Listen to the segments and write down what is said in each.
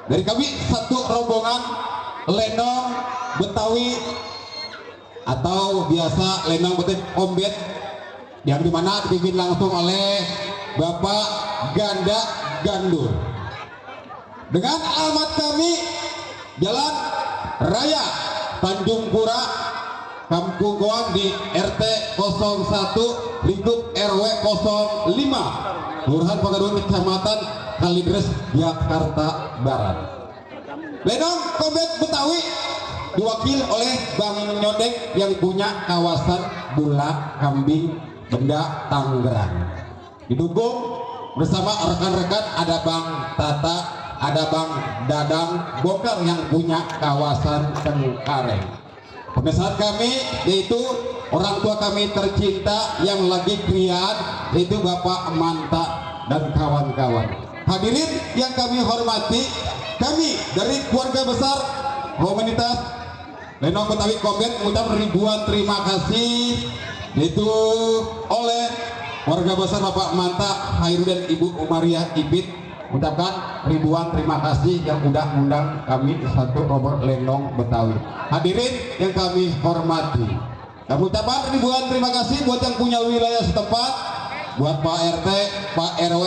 Dari kami satu rombongan lenong Betawi atau biasa lenong Betawi Ombet yang dimana dipimpin langsung oleh Bapak Ganda Gandur. Dengan alamat kami Jalan Raya Tanjung Pura, Kampung Goang di RT 01 lingkup RW 05 Kelurahan Pagaduan Kecamatan Kalideres, Jakarta Barat. Lenong Kombet Betawi diwakil oleh Bang Nyodek yang punya kawasan Bulak Kambing Benda Tangerang. Didukung bersama rekan-rekan ada Bang Tata, ada Bang Dadang Bokar yang punya kawasan Cengkareng. Pemesan kami yaitu orang tua kami tercinta yang lagi krian, yaitu Bapak Manta dan kawan-kawan. Hadirin yang kami hormati, kami dari keluarga besar komunitas Lenong Betawi Kombet mengucapkan ribuan terima kasih yaitu oleh warga besar Bapak Manta Hairul dan Ibu Umariah Ibit, mengucapkan ribuan terima kasih yang udah mengundang kami satu rombongan Lenong Betawi. Hadirin yang kami hormati, kami ucapkan ribuan terima kasih buat yang punya wilayah setempat, buat Pak RT, Pak RW,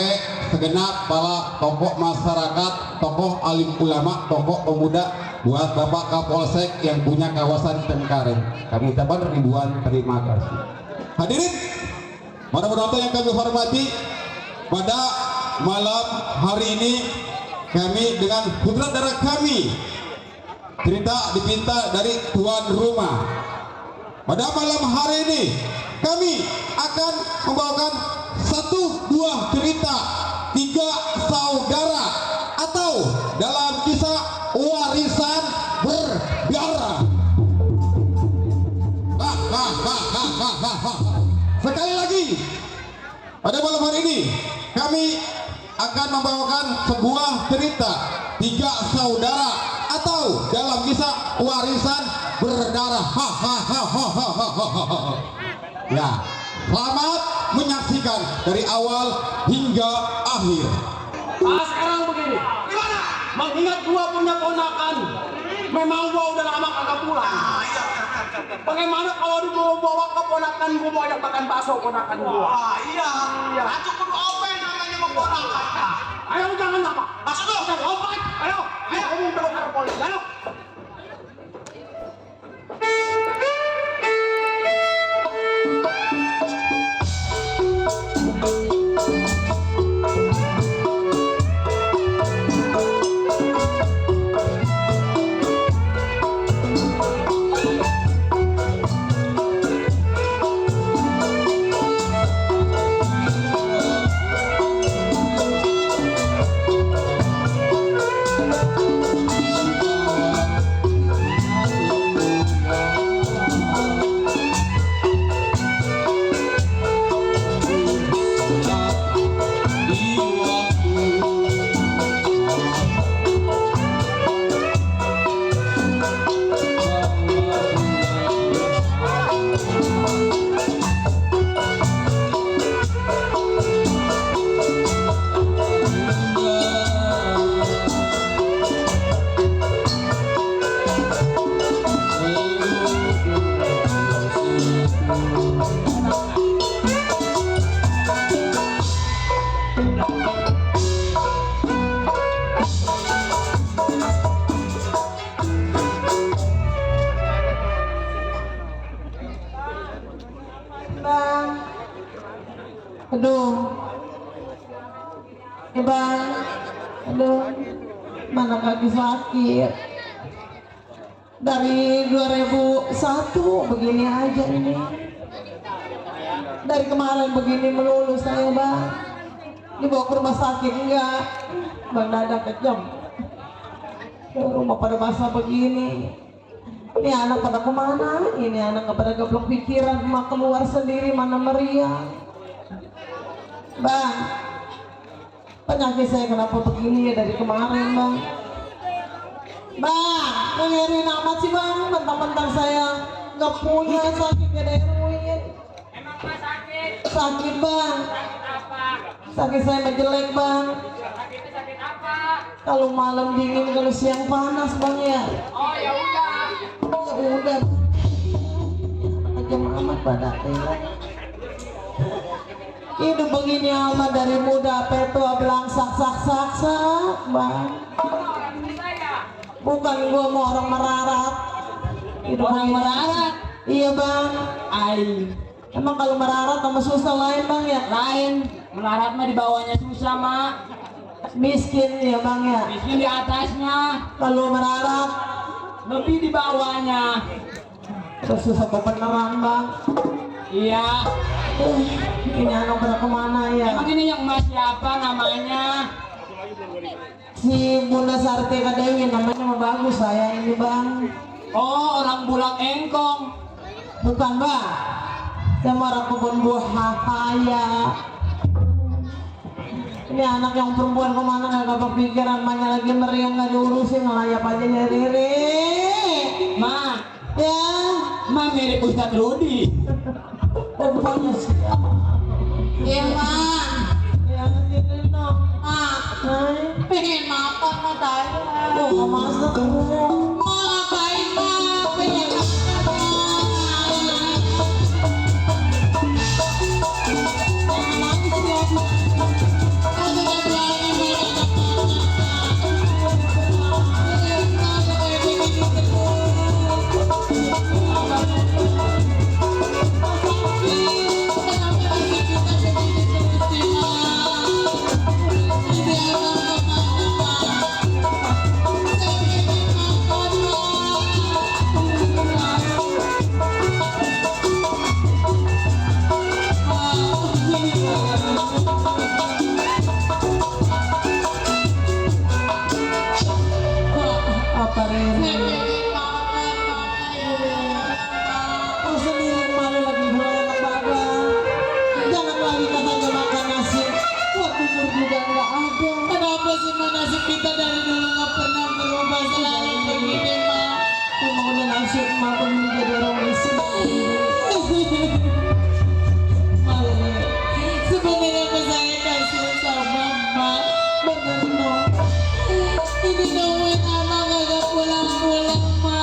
segenap para tokoh masyarakat, tokoh alim ulama, tokoh pemuda buat Bapak Kapolsek yang punya kawasan Cengkareng. Kami ucapkan ribuan terima kasih. Hadirin, para penonton yang kami hormati, pada malam hari ini kami dengan sutradara kami cerita dipinta dari tuan rumah. Pada malam hari ini kami akan membawakan satu buah cerita tiga saudara atau dalam kisah warisan berdarah. Sekali lagi, pada malam hari ini kami akan membawakan sebuah cerita tiga saudara atau dalam kisah warisan berdarah. Ya, selamat menyaksikan dari awal hingga akhir. Nah, sekarang begini, gimana? Mengingat gua punya ponakan, memang gua udah lama kagak pulang. Bagaimana kalau dibawa ke ponakan gua mau ajak makan bakso ponakan gua? Iya. Aku kudu apa yang namanya memponakan? Ayo jangan apa? Masuk dulu. Jangan lompat. Ayo. Kamu belum ke polisi. Ayo. Aduh, Bang, aduh, mana kaki sakit. Dari 2001 begini aja ini. Dari kemarin begini melulu saya, Bang. Dibawa ke rumah sakit enggak, Bang Dada kejam. Ke rumah pada basah begini. Ini anak pada kemana? Ini anak pada goblok pikiran, cuma keluar sendiri mana meriah. Bang, penyakit saya kenapa begini ya dari kemarin, Bang? Bang, dengerin amat sih, Bang. Mentang-mentang saya nggak punya sakit gak ada yang ruin. Emang gua sakit? Sakit, Bang. Sakit apa? Sakit saya mah jelek, Bang. Sakitnya sakit apa? Kalau malam dingin, kalau siang panas, Bang ya. Oh ya udah. Ya udah. Kejam amat pada hidup begini amat dari muda petua belangsak sak, Bang. Bukan gua mau orang merarat. Hidup orang merarat? Iya, Bang. Emang kalau merarat sama susah lain, Bang ya? Lain, melarat mah di bawahnya susah, Mak. Miskin ya, Bang ya? Miskin di atasnya, Kalau merarat lebih di bawahnya. terus susah beneran, Bang. Iya. Ini anak pada kemana ya? Emang ini yang Mas siapa namanya? Si Bunda Sarti katanya namanya mah bagus saya ini, Bang. Oh, orang Bulak Engkong. Bukan, Bang. Saya mau orang kebun buah hahaya. Ini anak yang perempuan kemana gak kepikiran, mainnya lagi meriang gak diurusin, ngelayap aja nyari. Ma, Ya, Ma mirip Ustadz Rudi. bukannya siapa? Iya, Mak. Ya, sini dong. Mak, pengen makan Mak tadi. Tuh, gak masak. Mau ngapain, Mak? Pengen makan, Mak. Jangan nangis ya. Aku udah bilangin banyak makan. Iya, Mak, kayak Kau sendiri malu lagi mulai enak badan. Jangan lagi katanya makan nasi. Buat bubur juga nggak ada. Kenapa semua nasib kita dari dulu nggak pernah berubah, selalu begini, Ma? Pembangunan nasib emak belum jadi orang miskin. Sebenarnya apa saya kasih sama Ma? Bener no. Ini nungguin Ama kagak pulang-pulang, Ma.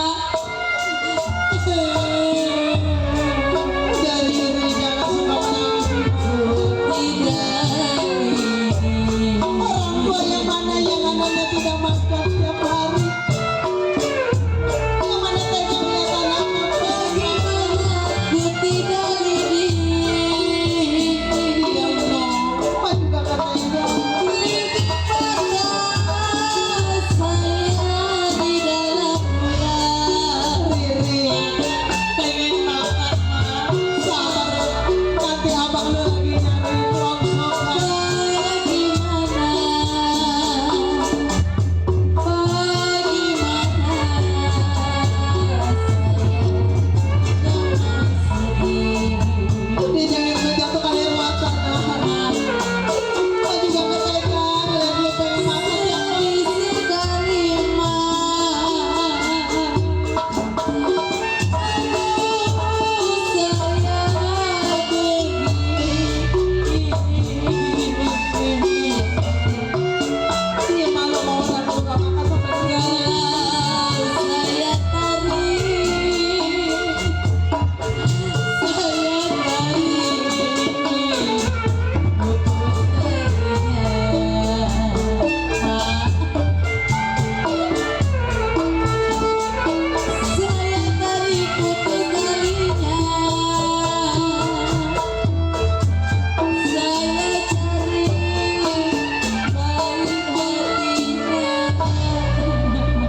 Dari diri jangan suka menangis ibu. Orang tua yang mana yang anaknya tidak makan tiap hari? Yang mana tega melihat anaknya pergi? Diam no. Emak juga kata tega. Riri, Pengen makan, Ma. sabar. Nanti abang lu lagi nyari rongsokan. Dia jangan menjatuhkan air mata. Emak juga kata tega. Dia pengen makan tiap hari. Dia malu mau orang suka makan sampai dia.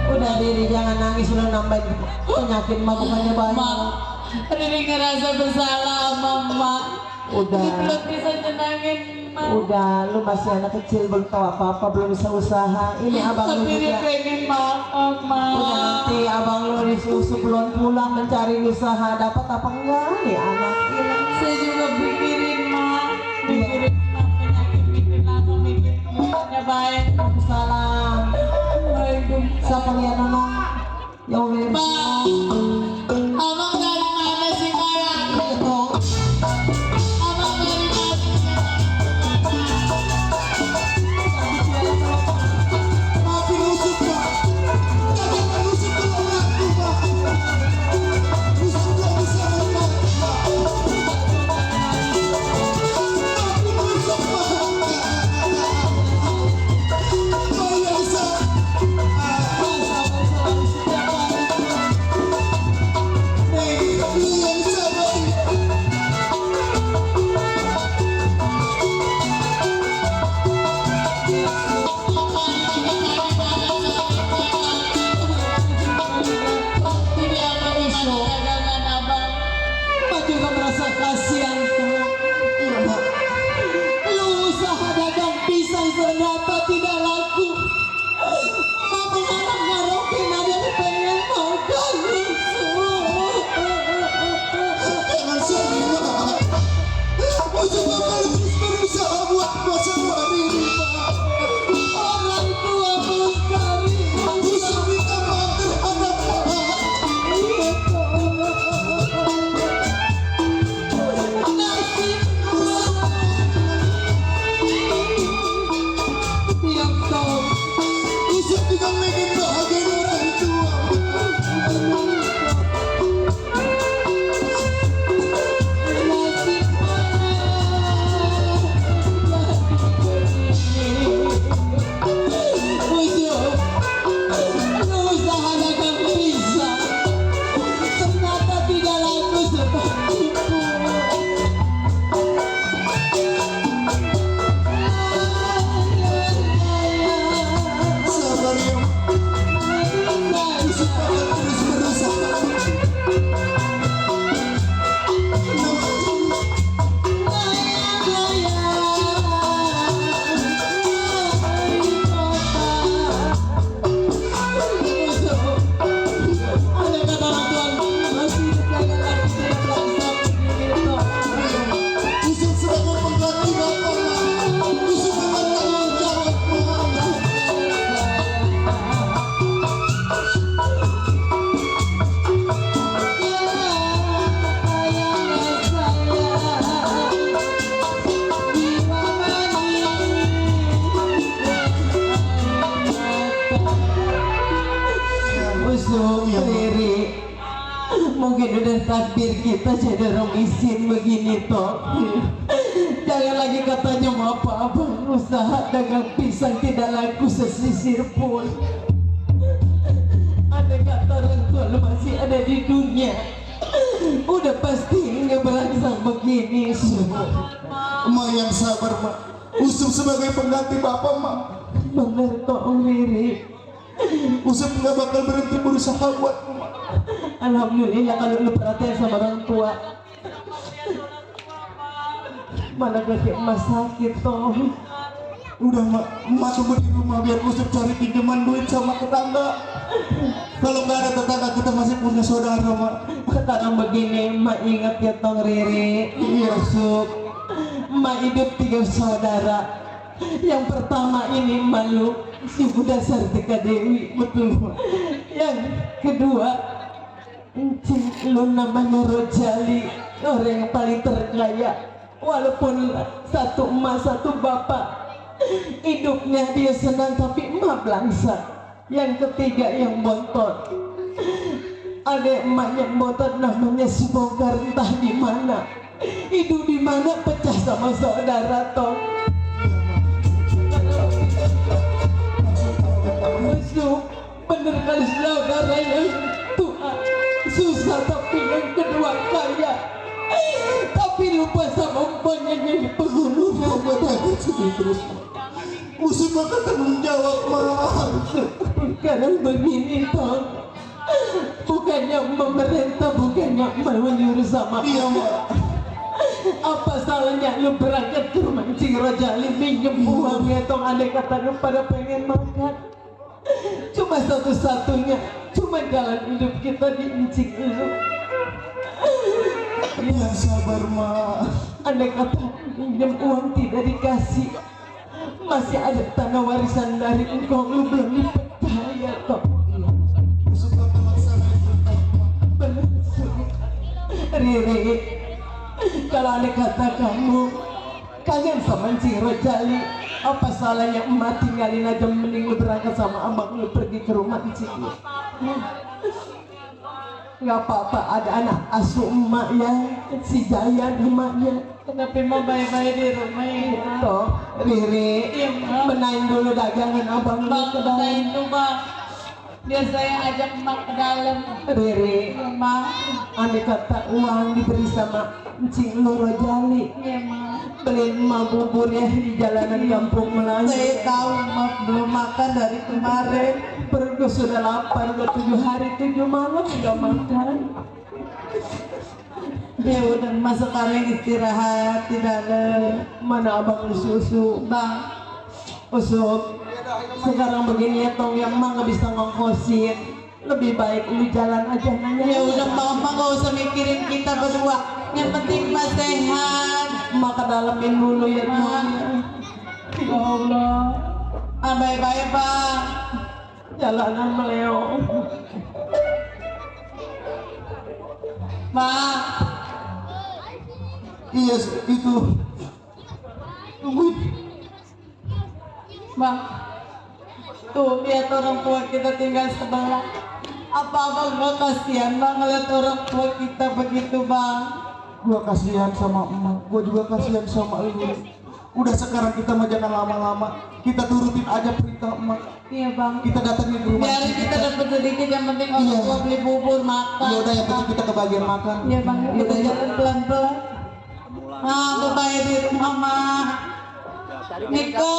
Udah Riri jangan nangis lu nambahin penyakit mah bukannya banyak. Ma, Riri ngerasa bersalah sama Ma. Udah. Belum bisa tenangin Ma. Udah, lu masih anak kecil belum tahu apa-apa, belum bisa usaha. Ini abang lu Tapi Riri juga. pengen makan, Ma. Udah nanti abang lu disuruh sebelum pulang mencari usaha dapat apa enggak nih anak ini. Saya juga pikirin, Ma. Mikirin Ma penyakit, mikir lama, mikir bukannya baik. Salam. Waalaikumsalam. Siapa lihat nonong? Ya Allah. Ma, abang dari mana sih, Ma? Itu. Abang dari mana sih? Tapi rusuk Pak. Tapi rusuk dulu aku Pak. Rusuk gak bisa menang Pak. Tapi rusuk Pak. Bayar saya. Sabar selalu setiap hari. Iya, Ma. Riri, mungkin udah takdir kita jadi orang miskin begini toh. Jangan lagi katanya mau apa-apa, usaha dagang pisang tidak laku sesisir pun. Ada kata orang tua lu masih ada di dunia, udah pasti nggak belangsang begini semua. Ma yang sabar, Ma. Usum sebagai pengganti bapak, Ma. Bener toh Riri. Usum nggak bakal berhenti berusaha buat Ma. Alhamdulillah kalau lu perhatian sama orang tua. Mana kaki emas sakit toh. Udah, Ma tunggu di rumah biar Usum cari pinjaman duit sama tetangga. Kalau nggak ada tetangga kita masih punya saudara, Ma. Sekarang begini, Mak ingat ya tong Riri. Iya. Masuk. Mak hidup 3 saudara. Yang pertama ini malu si Bunda Sartika Dewi, betul. Yang kedua, Encing lu namanya Rojali, orang yang paling terkaya. Walaupun satu emak satu bapak, hidupnya dia senang tapi emak belangsa. Yang ketiga yang bontot, ada emaknya bontot namanya si Bongkar, entah di mana, hidup di mana pecah sama saudara toh. Masuk bener kali saudara yang tua susah tapi yang kedua kaya, tapi lupa sama umpanya jadi penghulunya. Terus Usum akan tanggung jawab, Ma. Sekarang begini toh, bukannya pemerintah, bukannya menyuruh sama. Iya, Ma. Apa salahnya lu berangkat ke rumah Encing Rojali minjem uangnya toh, andai kata lu pada pengen makan. Cuma satu-satunya, cuma jalan hidup kita di Encing lu. Ya sabar, Ma. Andai kata minjem uang tidak dikasih, masih ada tanah warisan dari engkau, lu belum dipercaya toh. Usum akan laksanain perintah, Ma. Bener. Riri, kalau andai kata kamu kangen sama Encing Rojali, apa salahnya emak tinggalin aja, mending lu berangkat sama abang lu pergi ke rumah Encing lu. Nggak apa-apa, ada anak asuh emak ya, si Jayan emaknya. Kenapa mau baik-baik di rumah ya? Toh, Riri, Iya, Ma. benahin dulu dagangan abang lu Bang, ke saya dalam. itu Bang, biar saya ajak Mak ke dalam. Riri, Iya Mak, andai kata uang diberi sama Encing lu Rojali, iya Mak. beliin emak bubur ya di jalanan kampung Melayu. Saya tahu Mak belum makan dari kemarin. Perut gue sudah lapar, udah 7 hari 7 malam nggak makan. Ya udah Mas sekarang istirahat di dalam. Mana abang lu susu? Bang, Usuk, sekarang begini ya tong, yang mah nggak bisa ngongkosin. Lebih baik lu jalan aja nanya. ya udah Mama nggak usah mikirin kita berdua. Yang penting Mas sehat. Maka dalamin dulu ya tong. Ya Allah. Ah, bye-bye Bang. Jalanan meleo. Bang, Iya, itu. Tungguin. Bang. Tuh lihat orang tua kita tinggal sebelah. Apa abang gak kasihan Bang ngeliat orang tua kita begitu Bang? Gua kasihan sama emak, gua juga kasihan sama lu. Udah sekarang kita mah jangan lama-lama, kita turutin aja perintah emak. Iya Bang. Kita datangin ke rumah Biarin kita dapat sedikit, yang penting orang Iya. tua beli bubur makan. Ya udah, yang penting kita kebagian makan. Iya Bang, Ya kita udah, ya. jalan pelan-pelan. Ah, bye-bye di rumah Mak. Niko.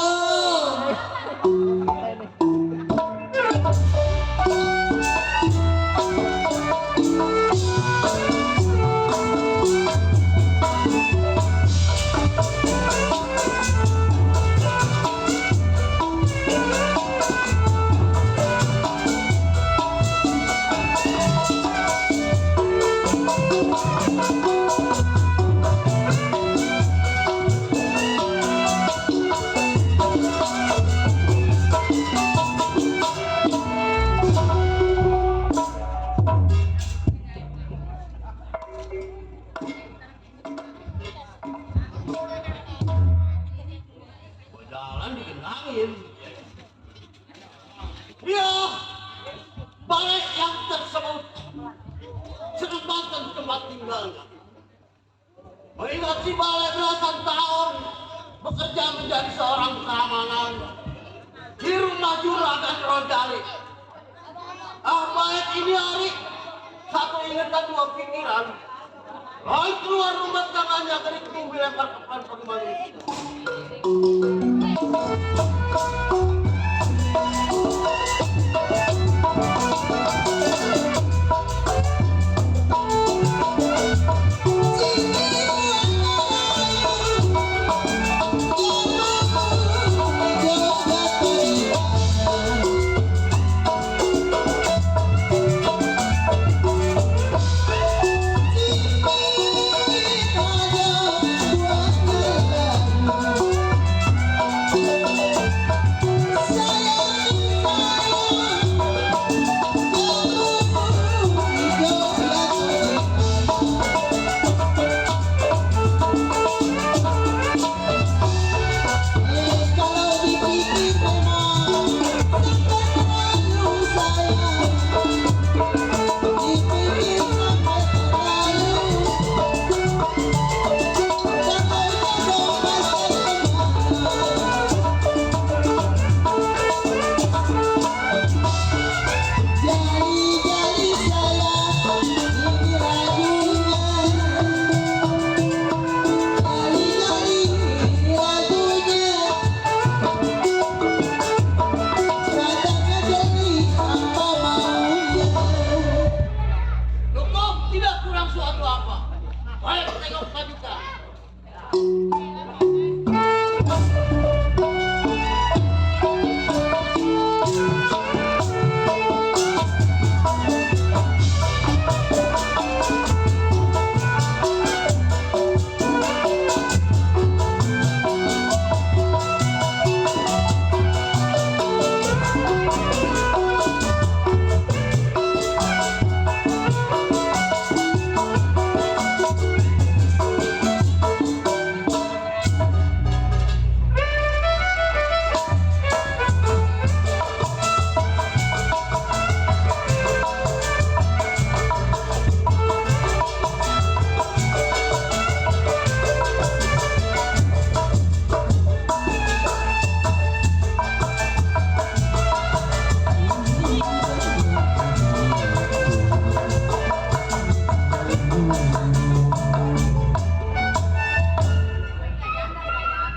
bulan. Mengingat si Balai belasan tahun bekerja menjadi seorang keamanan di rumah Juragan Rodali. Baik ini hari satu ingatan dua pikiran. Lalu keluar rumah tangannya ke ketemu lempar kepan bagaimana itu.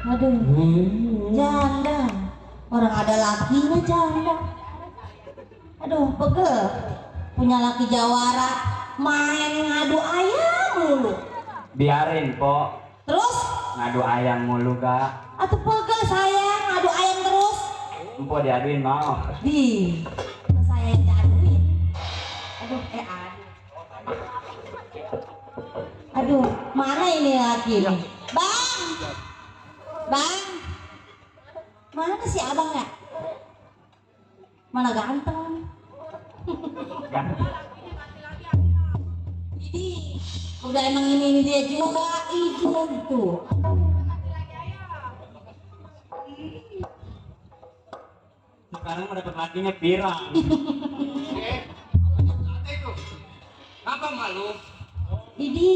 Aduh, janda. Orang ada lakinya janda. Aduh, pegel. Punya laki jawara, main ngadu ayam mulu. Biarin po, Terus? ngadu ayam mulu gak? Atau pegel sayang, ngadu ayam terus. Empo diaduin mau. Di, saya yang diaduin. Aduh, aduh, mana ini laki nih? Bang! Bang! Mana si abang ya? Mana ganteng? Ini udah emang ini dia juga itu tuh. Sekarang mau dapat lakinya pirang. Apa malu? Ini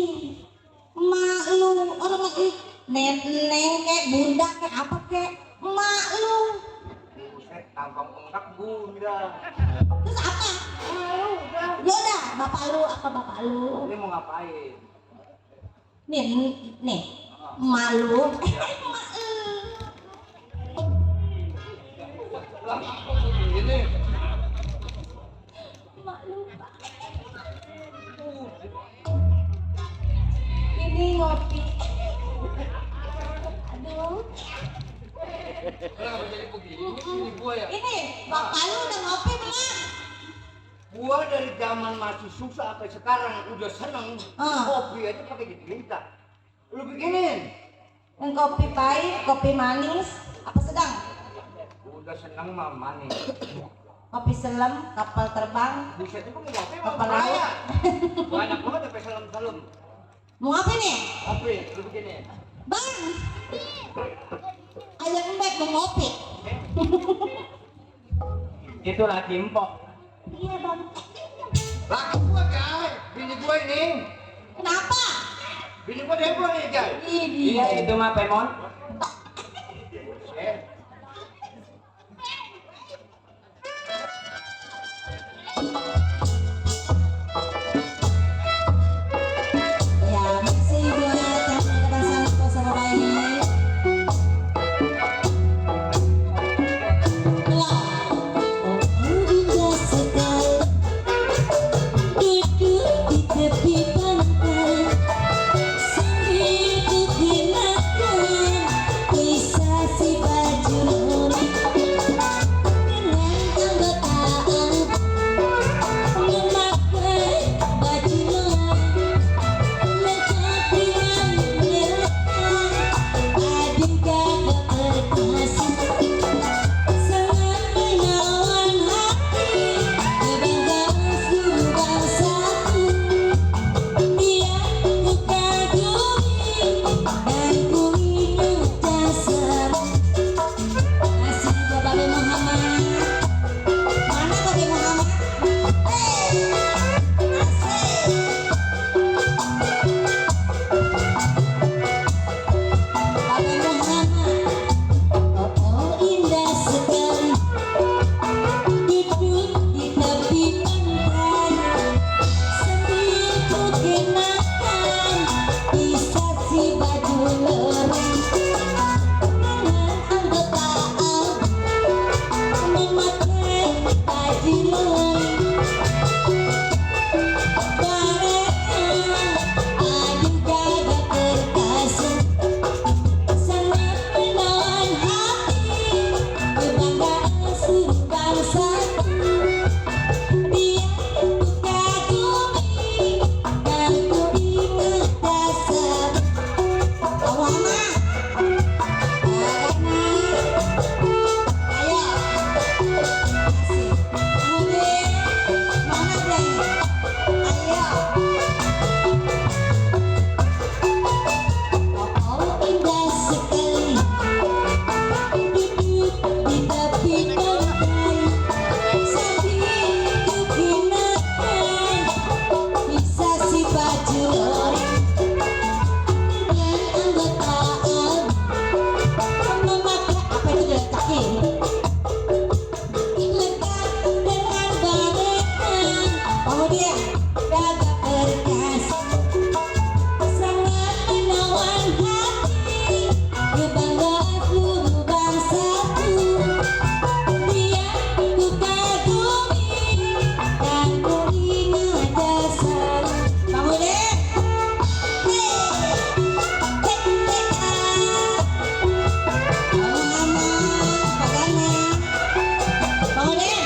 mak lu orang lagi neng kek bunda kek apa kek mak lu Tampang pengkak bunda. terus apa? Yaudah bapak lu apa bapak lu? Ini mau ngapain? Nih malu mak lu. Lah apa begini? Mak lu Pak. Ini ngopi. Aduh. Kenapa jadi begini? Ini gua ya. Ini bapak lu udah ngopi belum? Gua dari zaman masih susah sampai sekarang udah seneng. Kopi aja pakai diminta. Lu bikinin. Yang kopi pahit, kopi manis, apa sedang? Udah seneng mah manis. Kopi selam, kapal terbang. Buset itu mau ngopi mau Kapal kaya. laut. Banyak banget sampai salam-salam. Mau apa nih? Kopi, lu bikinin. Bang! Ayam embek mau ngopi. Itu laki empok. Iya bang. Laki gua kan, bini gua ini. Kenapa? Bini gua demo nih, Jay. Iya itu mah Pemon. Ya, masih buat yang kebangsaan bersama baik. Indah sekali duduk di tepi pantai sambil kukenakan kisah si baju lori dengan anggotaan memakai baju lori lengkap dengan melekat adik kakak terkasih. Sangat menawan hati kebanggaan seluruh bangsaku. Dia ku kagumi dan ku ingat jasamu. Kasih Bapak B. Muhammad. Mana Bapak B. Muhammad? Asik. Bapak B. Muhammad. Oh, indah sekali duduk di tepi pantai sambil kukenakan kisah si baju lori dengan anggotaan memakai baju lori barengan adik kakak terkasih. Sangat menawan hati kebanggaan seluruh bangsaku. Dia ku kagumi dan ku ingat jasamu. Muhammad, ayo, kasih. Kemudian mana deh? Ayo. Oh, indah sekali duduk di tepi pantai sambil kukenakan kisah si baju lori dengan anggotaan memakai apa itu diletakin lekat dengan barengan. Kemudian kakak terkasih. Sangat menawan hati kebanggaan seluruh bangsaku. Dia ku kagumi dan ku ingat jasamu. Kemudian Muhammad bagana. Kemudian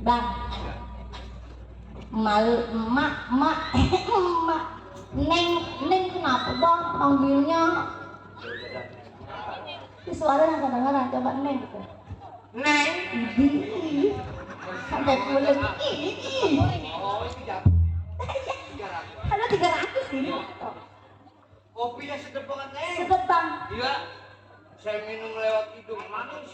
Bang, emak, Neng kenapa bang panggilnya? Ini suara yang kedengaran, coba Neng. Neng. Ih, sampai pulang. Ih. Ada 300 ini. Kopinya sedap banget, Neng. Sedep bang. Iya. Saya minum lewat hidung manis.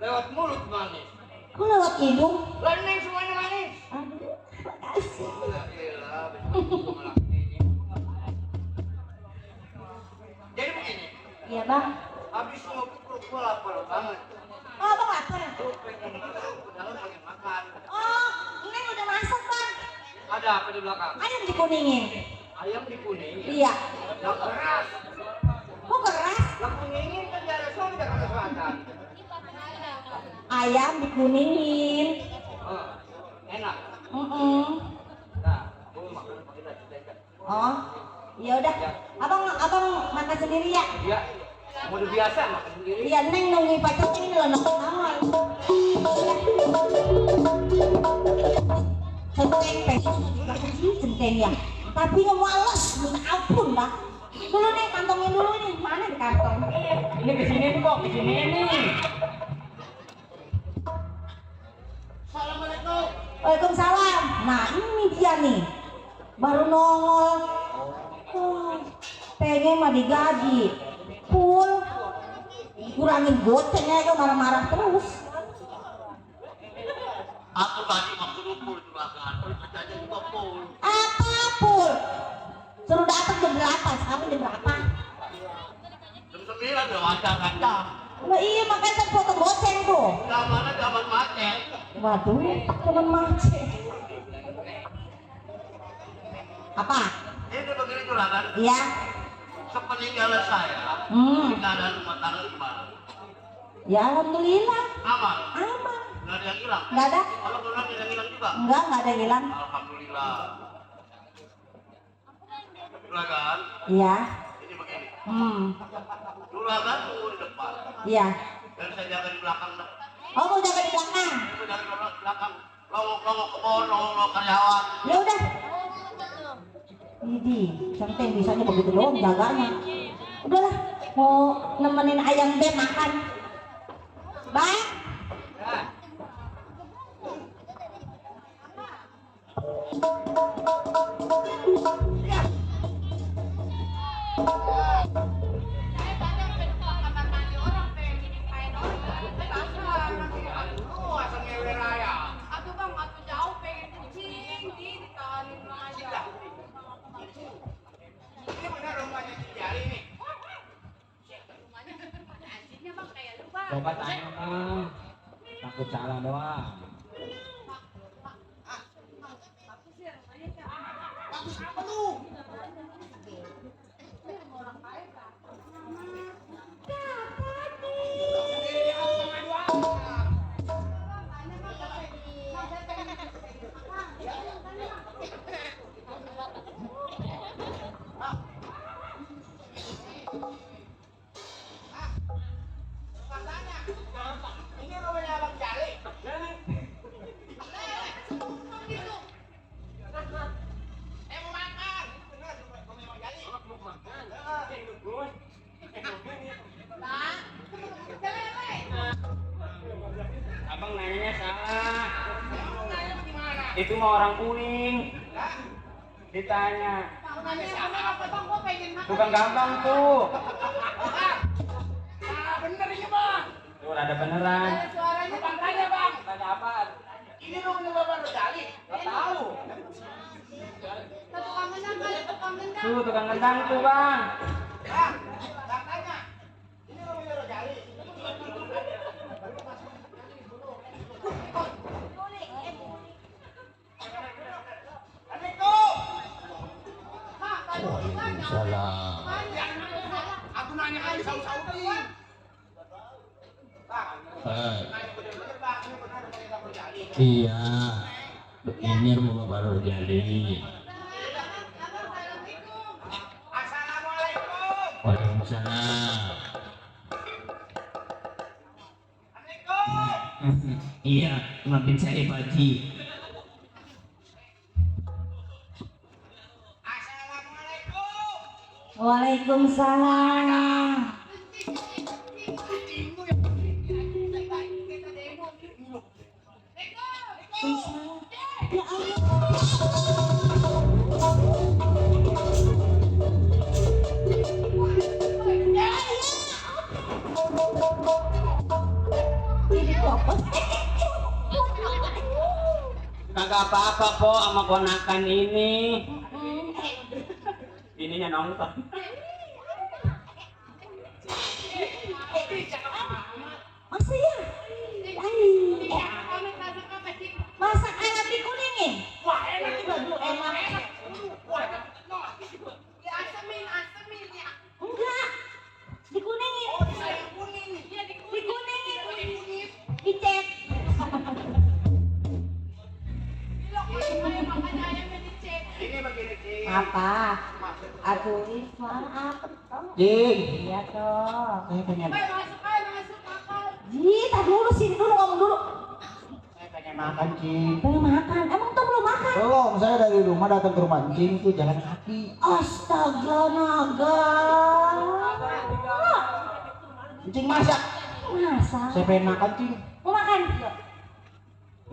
Lewat mulut manis. Kok lewat hidung? Lah Neng semuanya manis. Aduh, makasih. Yaelah, besok malah ini. Jadi begini, Iya bang. habis ngopi gua lapar banget. Oh abang lapar. Gua pengen makan. Oh, Neng udah masak bang. Ada apa di belakang? Ayam dikuningin. Ayam dikuningin. Iya. Yang keras. Kok keras? Yang kuningin kan daerah Solo, Jakarta Selatan. Ayam dikuningin. Oh, enak. Nah, gua makan pakai nasi tenda. Oh, ya udah. Abang makan sendiri ya. Iya. Udah biasa makan sendiri. Iya, Neng nungguin pacar ini loh nongkrong awal. Centeng, centeng ya. Tapi nggak males, minta ampun dah. Dulu nih kantongin dulu nih, mana di kantong? Ini kesini nih kok, kesini nih. Assalamualaikum. Waalaikumsalam. Nah ini dia nih, baru nongol. Oh, pengen mah digaji, full. Kurangin gocengnya kan marah-marah terus. Aku tadi mau kerupuk di belakang, itu saja juga full. Apa full? Suruh datang jam 8, sekarang jam berapa? Jam 9 udah wajah-wajah. Nah iya makanya saya foto goceng tuh. Zamannya zaman macet. Waduh, teman macet. Apa? Ini begini juragan, Iya. sepeninggalan saya, Hmm. keadaan rumah tangga gimana? Ya alhamdulillah. Aman, Aman. nggak ada yang hilang. Nggak ada? Kalau benar tidak hilang juga. Nggak ada yang hilang. Alhamdulillah. Juragan, Iya. ini begini. Juragan tunggu di depan, Iya. dan saya jaga di belakang. Oh mau jaga di belakang? Saya jaga di belakang. Longok-longok kebon, longok karyawan. Ya udah. Idi, centeng bisanya begitu doang jaganya. Udahlah, mau nemenin ayam be makan. Bye. Coba tanya bang, takut salah doang. Abang nanya salah. Itu mah orang kuning. Ditanya. Tukang gampang tuh. Bener ini bang. Tuh ada beneran. Suaranya tanya bang. Tanya apa? Ini rumahnya Bapak Rojali. Gak tahu. Tuh tukang gendang tuh bang. Bang, tanya. Ini rumahnya Rojali. Salam. Aku nanya aja saus-sausin. Iya, ini rumah baru jadi. Assalamualaikum. Waalaikumsalam. Assalamualaikum. Iya, maafin saya Pak Haji. Waalaikumsalam. Ya Kagak apa-apa po sama ponakan ini. Ininya nonton. Masa ya? Masak alat dikuningin. Wah enak juga dulu enak. Enggak. Dikuningin. Dikuningin. Dicet. Apa? Aduh, maaf. Jing, Iya toh. saya pengen Tadi dulu sini dulu ngomong dulu. makan, Cing. Pengen makan. Emang tuh belum makan? Belum, saya dari rumah datang ke rumah Cing tuh jalan kaki. Astaga naga. Cing masak. Masa? Saya pengen makan, Cing. Mau makan?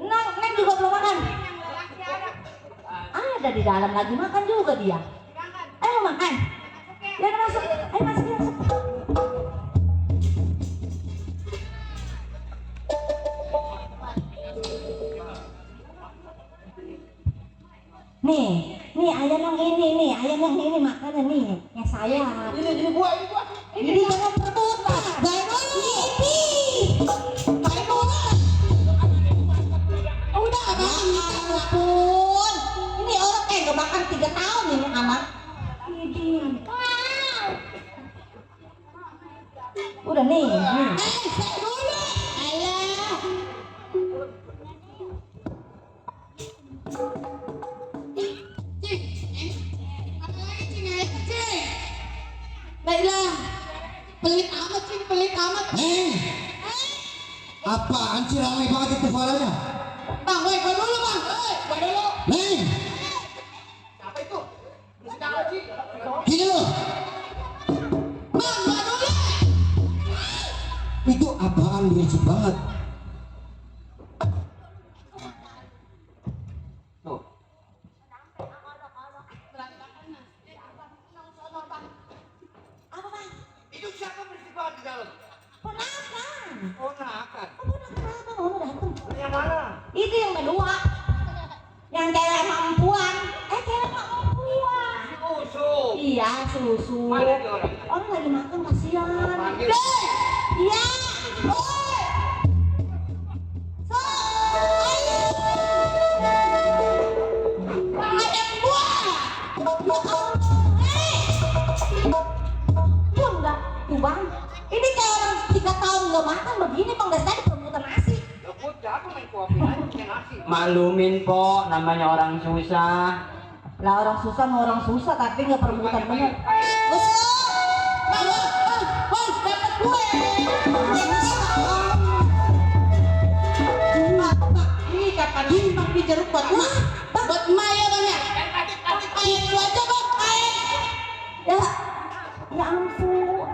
Neng juga belum makan. Ada di dalam lagi makan juga dia. Ayo makan. Ya masuk. Ayo masuk. Nih ayam yang ini makannya nih, yang saya. Ini gua. Ini jangan berebut, Pak. Baik dulu. Baik dulu. Udah, ampun. Ini orang gak makan 3 tahun ini anak. Udah nih. Saya dulu. Alah. Baiklah, pelit amat. Apaan sih ramai banget itu suaranya? Bang, woi, kau dulu bang, woi dulu. Neng, Siapa itu? Sedang lagi. gini loh. Bang, woi dulu. Itu apaan berisik banget? Tuh. Apa bang? Itu siapa berisik banget di dalam? Ponakan. Ponakan. Ponakan apa? Mau datang? Yang mana? Itu yang kedua. Yang cewek mampuan. Cewek mampuan. Usuk. Iya, susu. Mana dia orang? Orang lagi makan kasihan. Panggil. Iya. Woi. Ada buah. Ya Allah. Belum dah. Tuh bang. Ini kayak orang 3 tahun nggak makan begini bang. Dari tadi perebutan nasi. Aku jago main kopi aja pakai nasi. Maklumin po, namanya orang susah. Lah orang susah mau orang susah tapi nggak perebutan bener. Bang, dapat gue. Ini kapan lagi bang di jeruk buat emak? Buat emak ya bang ya? Air dulu aja bang, air. Ya ampun.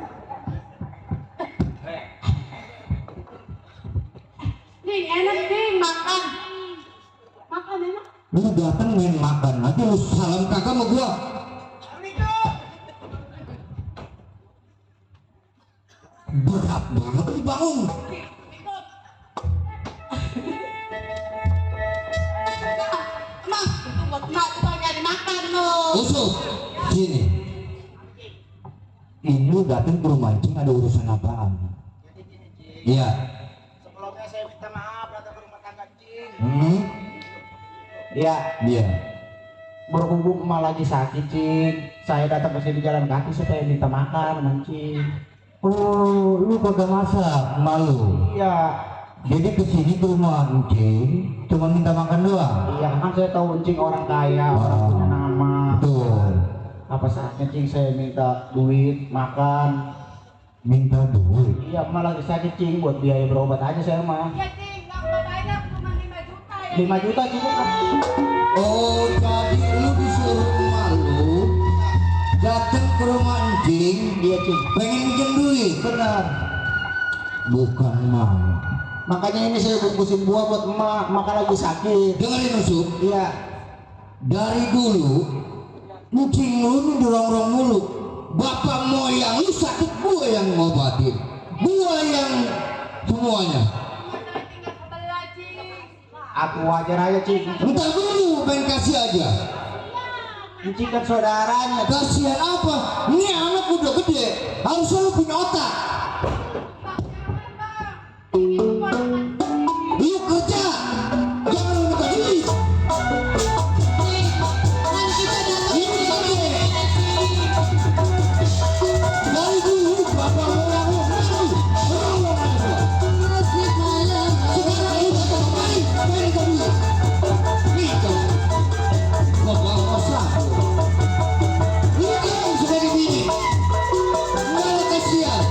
Nih enak nih makan. Makan enak. Lu datang main makan aja lu salam kagak sama gua. Berat banget lu bangun. Mak, buat emak tuh nyari makan lo. Usul, sini. Ini lu datang ke rumah Cing ada urusan apaan? Iya. Sebelumnya saya minta maaf datang ke rumah tangga Cing. Iya, Iya. berhubung emak lagi sakit, Cing. Saya datang ke sini jalan kaki supaya minta makan sama Cing. Oh, lu kagak masak, malu. Iya, Jadi kesini ke rumah Cing cuma minta makan doang. iya kan saya tahu Cing orang kaya, orang Oh. punya nama. Betul. Apa saatnya Cing saya minta duit makan? Minta duit. Iya, emak lagi sakit Cing, buat biaya berobat aja saya mah. Ya Cing, 5 juta cukup kan? Oh, jadi lu disuruh emak lu datang ke rumah anjing, Iya Cing, pengen minjem duit. benar. Bukan mau. Makanya ini saya bungkusin buah buat emak, makan lagi sakit. Dengerin Usuk, Iya. dari dulu kucing lu dorong-dorong mulu. Bapak moyang lu sakit, gua yang ngobatin, gua yang semuanya. Aku wajar aja Cing. Entar dulu pengen kasih aja. Cing kan saudaranya. Kasihan apa? Ini anak udah gede, harusnya lu punya otak. Lu kerja, jangan lu minta duit. Ini gede. Dari dulu bapak moyang lu orang aja. Sekarang lu datang kemari, pengen minta duit. Nih tuh, gua bawa masalah. Lu kan sebagai bini, nggak ada kasihan.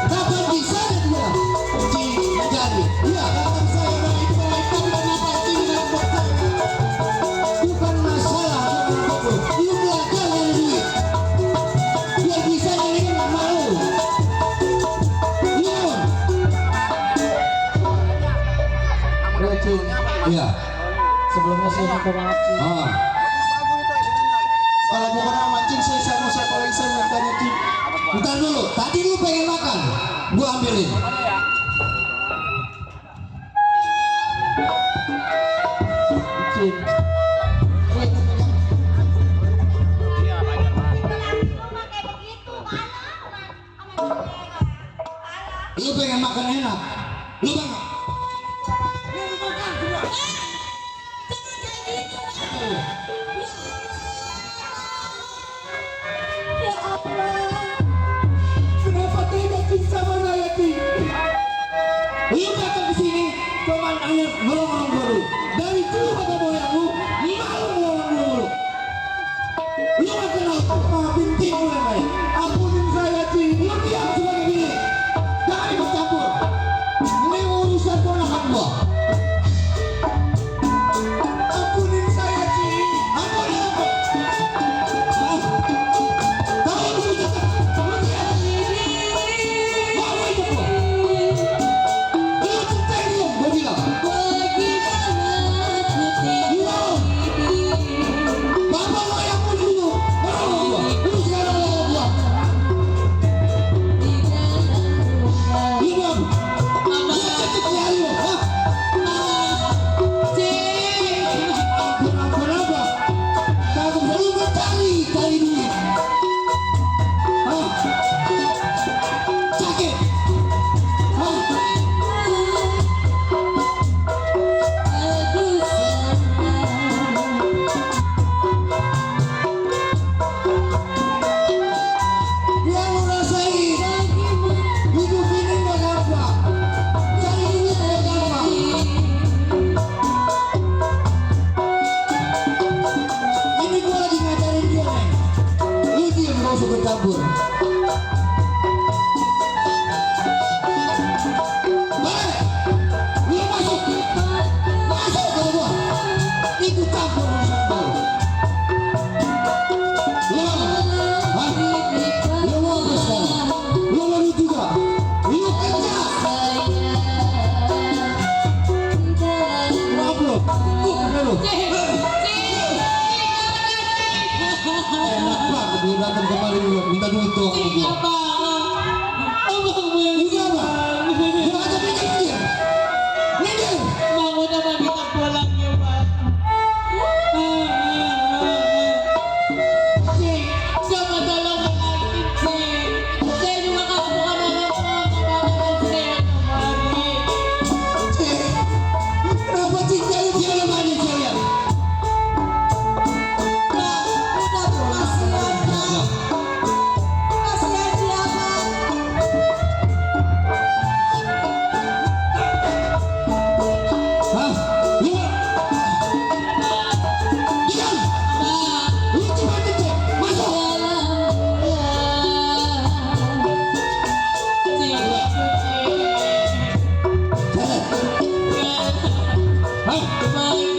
Kapan bisa dia mencari? Iya, datang saya dari itu malaikat kenapa ini dan buat saya? Bukan masalah dengan aku. Lu belajar dari duit. Biar bisa dari nama lu. Iya. Iya Cing. Iya. Sebelumnya saya minta maaf Cing. Ah. Kalau bukan sama Cing, saya mau saya koleksi mintanya Cing. Bentar dulu, tadi lu pengen makan, gua ambilin. Cing. Lu pengen makan enak, lu bang. Kenapa tidak cinta sama saya Cing? Lu datang ke sini cuman hanya ngomong baru. Dari dulu kata moyang lu malu ngomong dulu. Lu gak kenal maafin Cing lu yang lain. Ampunin saya Cing. Lu diam sebagai bini. Jangan ikut campur. Ini urusan ponakan gua. Ampunin saya Cing. Ampunin apa? Tahu lu cakap. Lu diam. Mau itu gua. Lu cintain lu, gua bilang. Iya. Bapak lo yang mau dulu. Baru gua. Lu sekarang lo gua. Lu bang. Gua cekik ya lu. Hah? Ampun apa? Kagak bisa lu mencari duit. Hah? Sakit. Hah? Yang lu rasain hidup ini gak gampang, cari duit gak gampang. Ini gua lagi ngajarin dia Neng, lu diem gak usah bercampur. Balik, lu masuk ke gua, ikut campur urusan gua. Lu hah? Lu mau apa sekarang? Lu baru juga. Lu kerja. Maaf lu. Ada lu. Enak banget lu datang kemari lu minta duit doang sama gua. Udah bang. Gua aja minjem dia. Minjem. Kenapa cinta lu dia lemahnya sekalian? Hah? Lu? Diam. Lu cuma itu. Masuk. Jalan. Hah?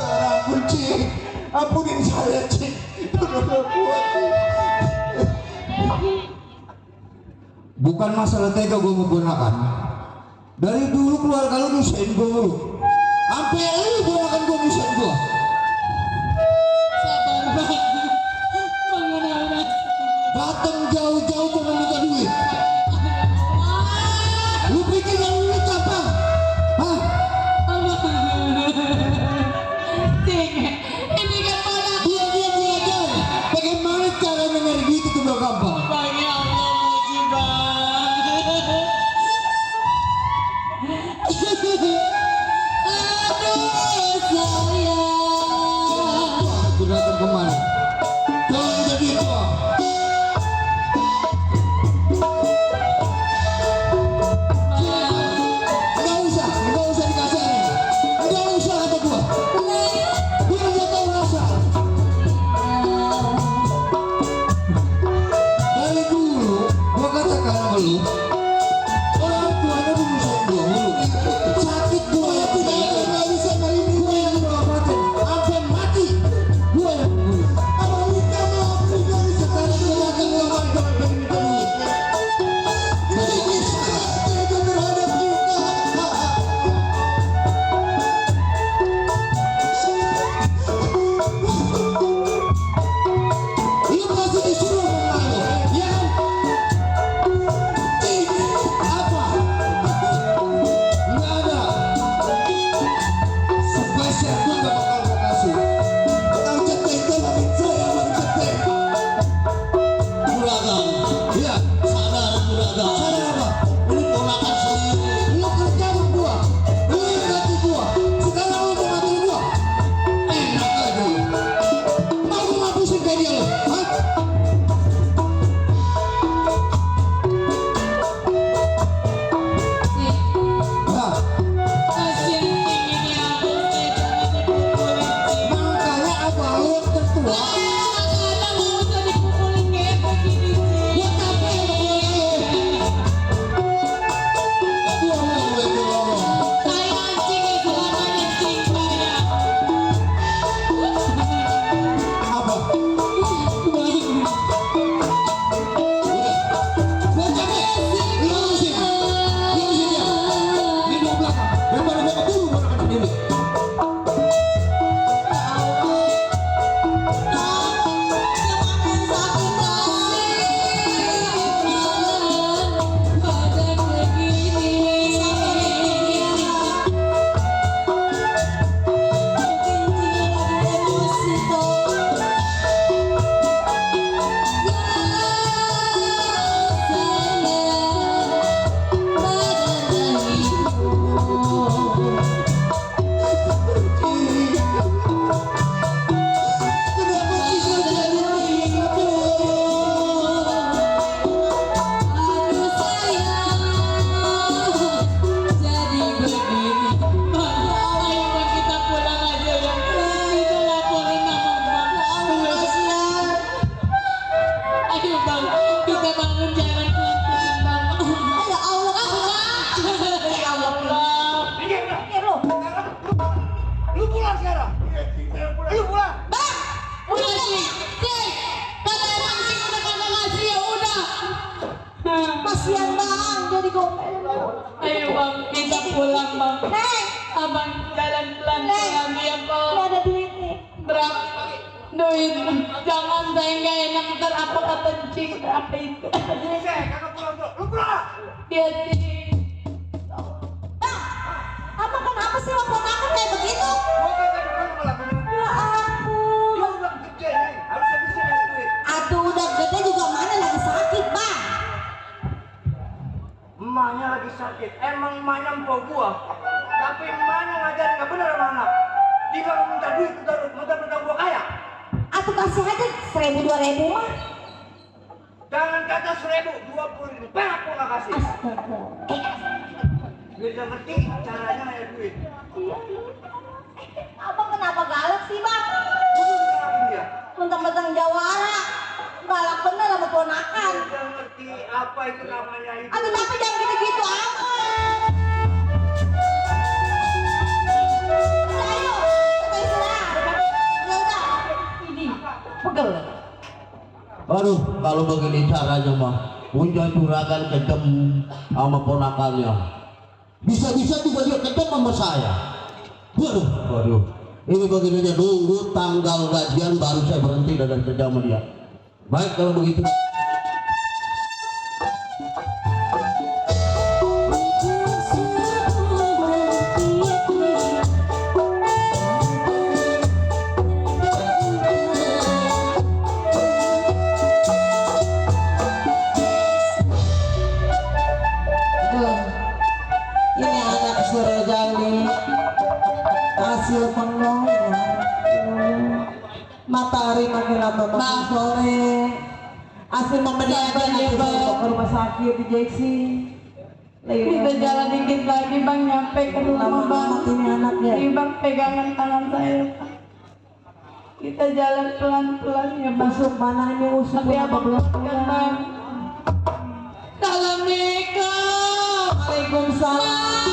Ampun Cik, ampunin saya Cik. Udah kuat. Bukan masalah tega gue menggunakan. Dari dulu keluarga lu nyusahin gue mulu. Sampai lu gunakan gue nyusahin gue. Sabar bang. Mengenal Datang jauh-jauh cuma minta duit. Lu pikir yang duit apa? Hah? Cik, ini kan ponak. Dia belajar. Bagaimana cara nyari duit itu udah gampang. Bang ya Allah muji bang. Aduh sayang. Aku datang kemana? Jangan jadi tua. Enggak usah dikasihin. Enggak usah kata gua. Gua udah tahu rasa. Dari dulu gua katakan sama lu, orang tuanya tuh nyusahin gua mulu. Sakit gua ya tidak bisa kali ini gua yang ngobatin sampai mati. Gua yang ngurus. Abang minta maaf juga sekarang gua datang kemari jangan pengen minta duit. Jadi bisa tega terhadap kita. Lu pasti disuruh mengalu, ya kan? Apa? Enggak ada. Spesial gua gak bakal gua kasih. Bang Cetek itu lagi saya Bang Cetek. Juragan. Iya. Sadar juragan. Sadar apa? Ini ponakan sendiri. Lu kerja sama gua. Lu yang ganti gua. Sekarang lu mau ngatur gua. Enak aja lu. Mau gua ngapusin kayak dia lu? Hah? Hah? Kasian ini aku jangan dipukulin Cik. Makanya abang lu yang tertua. Kadang mau usah dipukulin kayak begini Cik. Gua capek sama keluarga lu. Gua mau lihat lu ngomong. Sayang Cik ya selamanya Cik saya. Apa? Gua capek. Lu urusin. Lu urusin dia. Dia di belakang. Daripada gua keburu gua akan sendiri. Kenapa bisa jadi begini? Aduh sayang, jadi begini. Ayo Bang, kita pulang aja ya. Kita laporin nama Bang. Ayo Bang, kita bangun jalan pelan-pelan Bang. Ya Allah. Ya Allah. Pikir lu. Lu pulang sekarang. Lu pulang. Bang, udah sih. Cik, kata emang Cik udah kagak ngasih ya udah. Kasihan Bang, jadi gomel. Ayo Bang, kita pulang Bang. Neng, Abang jalan pelan-pelan ya lu Bang. ada duit nih. Berapa duit? Jangan saya nggak enak ntar apa kata Cik berapa itu? Kagak pulang tuh. Lu pulang. Iya Cik. Bang, apa kenapa sih lo ponakan kayak begitu? Gua kagak pulang malah. Ya ampun. Dia udah gede nih. Harus habisin yang duit. Aduh, udah gede juga mana lagi sakit, Bang. Emaknya lagi sakit. Emang emaknya empok gua. Tapi emaknya ngajarin gak bener sama anak. Tinggal minta duit terus. Mentang-mentang gua kaya. Atuh kasih aja 1.000-2.000 mah. Jangan kata 1.000, 20.000 perak gua gak kasih. Astaga. Biar dia ngerti caranya ngaya duit. Abang kenapa galak sih, Bang? Gua udah ngelakuin dia. Mentang-mentang jawara. Galak bener sama ponakan. Biar dia ngerti apa itu namanya hidup. Aduh, tapi jangan gitu-gitu amat. Udah, ayo. Kita istirahat. Aduh, kalau begini caranya mah, punya juragan kejam sama ponakannya. Bisa-bisa juga dia kejam sama saya. Waduh. Ini begininya nunggu tanggal gajian baru saya berhenti dan kerja sama dia. Baik kalau begitu. Ini anak Surajali hasil penggoyang matahari makin lama makin sore hasil memberikan ke rumah sakit di Jeksi. Kita jalan dikit lagi bang nyampe ke rumah bang. Ini anaknya. Ini bang pegangan tangan saya Pak. Kita jalan pelan-pelan ya bang. Usuk mana ini usuk Tapi berapa abang bulan? kuatkan bang. Assalamualaikum. Waalaikumsalam.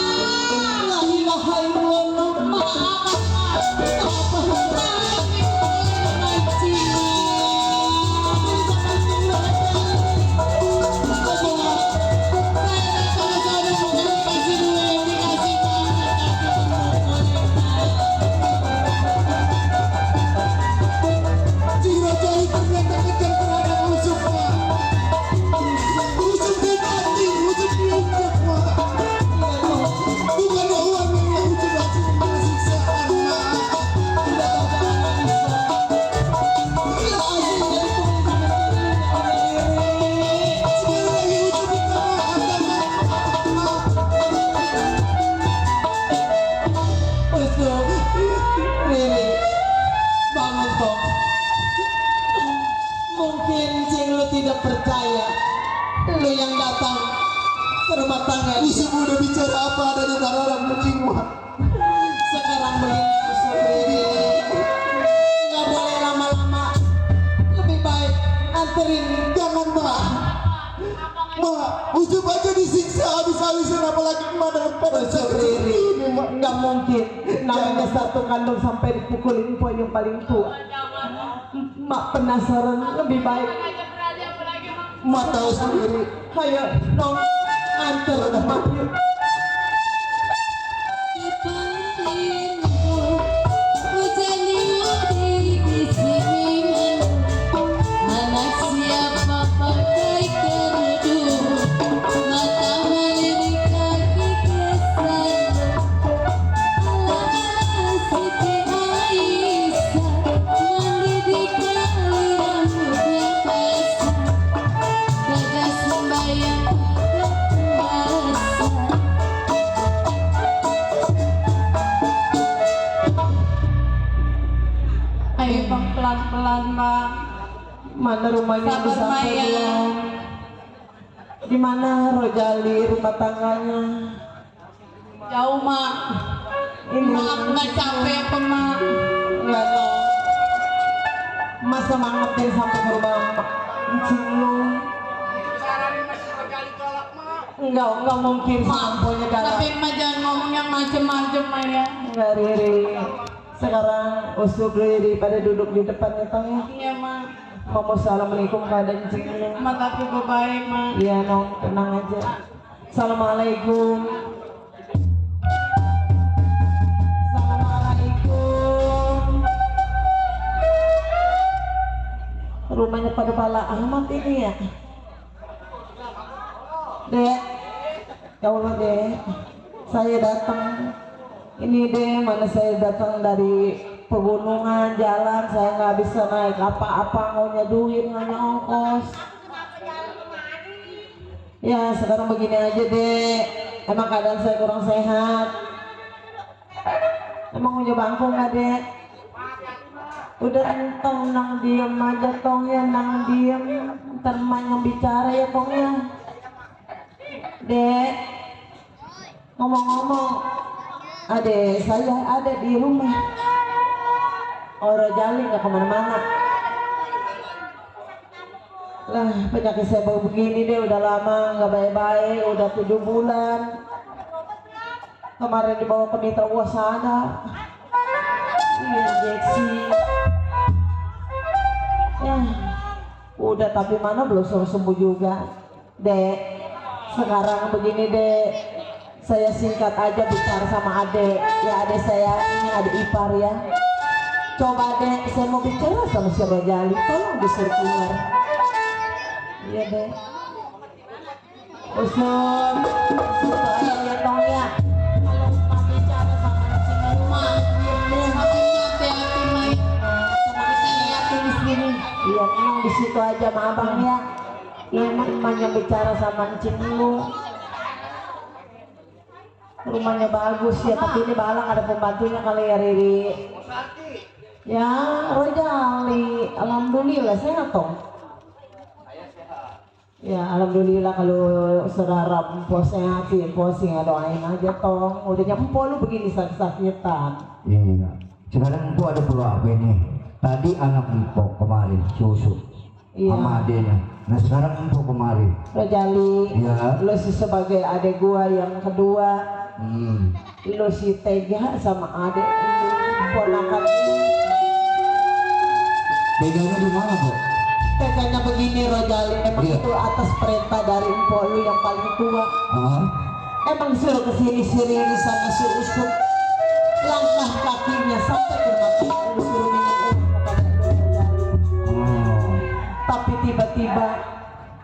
La ilaha illallah. Surajali ternyata kejam terhadap Usuk, Pak. Usuk dia mati, Usuk diinjak, Pak. Bukan uang yang Usuk kasih kepada siksaan, Pak. Tidak ada analisa. Tidak asing dari sekali lagi Usuk minta maaf, Usuk. Riri. Bangun toh. Mungkin Cing lu tidak percaya. Lu yang datang ke rumah tangga. Usuk udah bicara apa adanya orang kucing, Pak. Sekarang begini Usuk Riri. Nggak boleh lama-lama. Lebih baik anterin. Jangan, Pak. Mak, Usuk aja disiksa habis-habisan apalagi emak dalam pada Usuk saat Riri. ini, Mak. Nggak mungkin. Namanya satu kandung sampai dipukulin poin yang paling tua. Mak penasaran, lebih baik Mak tahu sendiri. Ayo dong, antar Mak yuk. Anak siapa pakai kerudung, mata melirik kaki kesan. Ala-ala Siti Aisyah, mendidik kali rambut yang kasar, gagas sembahyang pada puasa. Ayo bang pelan-pelan bang. Mana rumahnya Sabar, bisa Maya. belum? Di mana Rojali rumah tangganya? Jauh mak. Ini Maaf nggak capek apa mak. ya dong. Masa mangetin sampai ke rumah Encing lu? Enggak mungkin samponya galak. Tapi mak jangan ngomong yang macem-macem mak ya. Enggak Riri. Sekarang Usuk Riri pada duduk di depannya tong. Iya mak. Ngomong assalamualaikum kepada Encing lu. Mak tapi baik mak. Iya nong, tenang aja. Assalamualaikum. Assalamualaikum. Rumahnya pada pala amat ini ya. Dek, ya Allah Dek, saya datang. Ini Dek, mana saya datang dari pegunungan jalan, saya nggak bisa naik apa-apa, ngaunya duit, ngaunya ongkos. Ya sekarang begini aja Dek, emang keadaan saya kurang sehat. Emang punya bangku nggak Dek? Udah entong nang diem aja tong ya, nang diem. Ntar emak yang bicara ya tong ya. Dek, ngomong-ngomong, adek saya ada di rumah. Orang Jali nggak kemana-mana. Lah penyakit saya bau begini deh, udah lama nggak baik-baik, udah 7 bulan. Kemarin dibawa ke mitra wasana. Iya injeksi. Ya, udah tapi mana belum sembuh juga. Dek, sekarang begini Dek, saya singkat aja bicara sama adek. Ya adek saya ini adik ipar ya. Coba Dek, saya mau bicara sama si Rojali, tolong disuruh keluar. Iya Dek. Usun, suka aja ya dong ya. Kalau mau bicara sama si Rumah, hati-hati Mai. hati-hati di sini. Iya, emang di situ aja sama abang ya. Iya, emang emaknya bicara sama encing lu. Rumahnya bagus ya, tapi ini balang ada pembantunya kali ya Riri. Ya, Rojali, alhamdulillah sehat toh. Ya, alhamdulillah kalau saudara empo sehat sih, empo sih doain aja toh. Udahnya empo lu begini sakit-sakitan. Iya. Sekarang empo ada perlu apa ini? Tadi anak empo kemarin susu Iya. sama adenya. Nah sekarang empo kemarin. Rojali, Iya. lu sih sebagai adik gua yang kedua, lu sih tega sama adik lu, ponakan lu. Teganya di mana, Bu? Teganya begini Rojali, emang Iya. itu atas perintah dari empo lu yang paling tua. Ah, Emang suruh kesini si Riri sama si Uskup, langkah kakinya sampai ke mati, lu suruh minum obat kepada lu Rojali. oh. Tapi tiba-tiba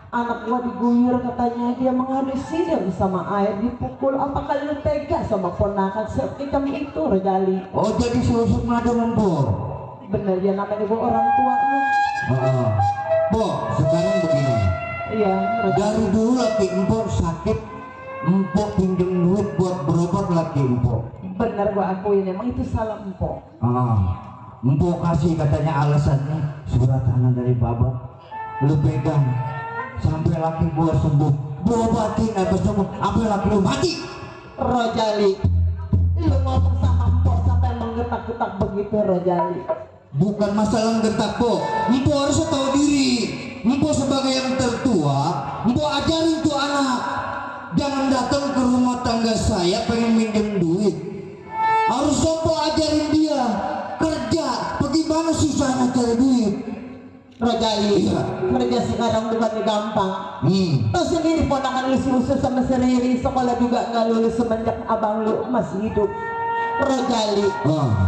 anak gua diguyur, katanya dia mengadu sidang sama air, dipukul. Apakah lu tega sama ponakan sekejam itu Rojali? Oh jadi susu ada empo. Bener ya, namanya gua orang tua lu. Ah. Bu, sekarang begini. Iya Rojali. Dari dulu laki empo sakit, empo pinjam duit buat berobat laki empo. Bener gua akuin, emang itu salah empok. Empo kasih katanya alasannya surat tanah dari baba. Lu pegang sampai laki gua sembuh. Gua obatin apa sembuh, sampai laki lu mati. Rojali, lu ngomong sama empok sampai menggetak-getak begitu Rojali. Bukan masalah ngegetak, Po. Empo harus tahu diri. Empo sebagai yang tertua, empo ajarin tuh anak. Jangan datang ke rumah tangga saya pengen minjem duit. Harus empo ajarin dia kerja. Bagaimana susahnya cari duit? Rojali, Iya. kerja sekarang bukan gampang. Tahu sendiri ponakan lu si Usus sama si Riri sekolah juga nggak lulus semenjak abang lu masih hidup. Rojali,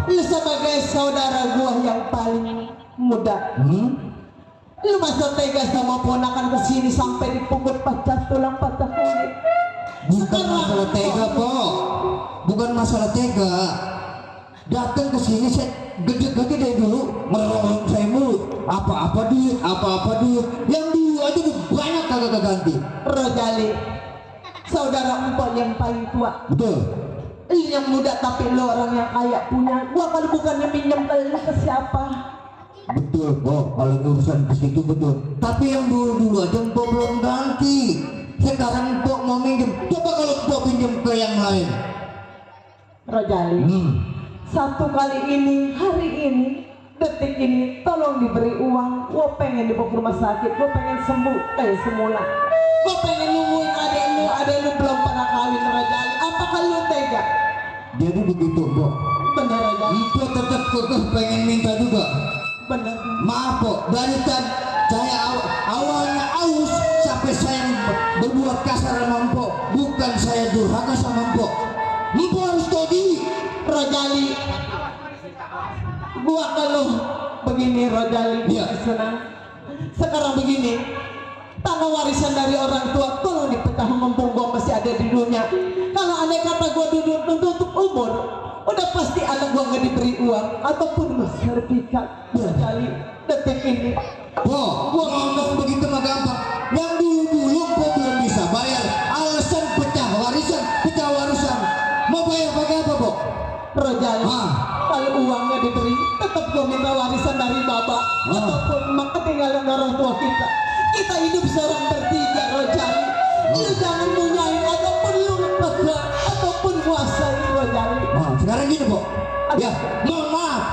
lu sebagai saudara gua yang paling muda, lu masa tega sama ponakan kesini sampai dipukul patah tulang patah kulit. Bukan masalah tega, Po. Bukan masalah tega. Datang ke sini saya gede-gede dari dulu ngerolong saya mulu. Apa-apa duit, apa-apa duit. Yang dulu aja udah banyak kagak ganti. Rojali, saudara empok yang paling tua. Betul. Lu yang muda tapi lu orang yang kaya punya. Gua kalau bukannya pinjam ke lu ke siapa? Betul, Po. Kalau urusan ke situ betul. Tapi yang dulu-dulu aja Mpok belum ganti. Sekarang Mpok mau minjem. Coba kalau Mpok pinjam ke yang lain. Rojali, satu kali ini, hari ini, detik ini, tolong diberi uang. Gua pengen dibawa ke rumah sakit, gua pengen sembuh kayak semula. Gua pengen nungguin adek lu belum pernah kawin Rojali. Apakah lu tega? Jadi begitu, Mpok. Bener Rojali, Mpok tetap kekeh pengen minta juga. bener. Maaf, Pok. Dari tadi saya awalnya aus sampai saya berbuat kasar sama Mpok. Bukan saya durhaka sama Mpok. Mpok harus tahu diri. Rojali, gua kalau begini Rojali, Iya. senang. Sekarang begini, tanah warisan dari orang tua tolong dipecah, mumpung gua masih ada di dunia. Kalau aneh kata gua duduk untuk umur, udah pasti anak gua nggak diberi uang ataupun sertifikat. Rojali, detik ini Pok, gua ngomong begitu mah gampang. Yang dulu-dulu Mpok belum bisa bayar. Alasan pecah warisan. Mau bayar pakai apa, Pok? Rojali, kalau uangnya diberi, tetap gua minta warisan dari bapak ataupun emak ketinggalan orang tua kita. Kita hidup seorang bertiga Rojali. Lu jangan munyain ataupun lu pegang ataupun kuasai Rojali. Sekarang gini, Pok. Ya, mohon maaf.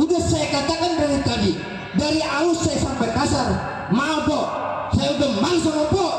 Udah saya katakan dari tadi. Dari halus saya sampai kasar. Maaf, Pok. Saya udah malu sama Pok.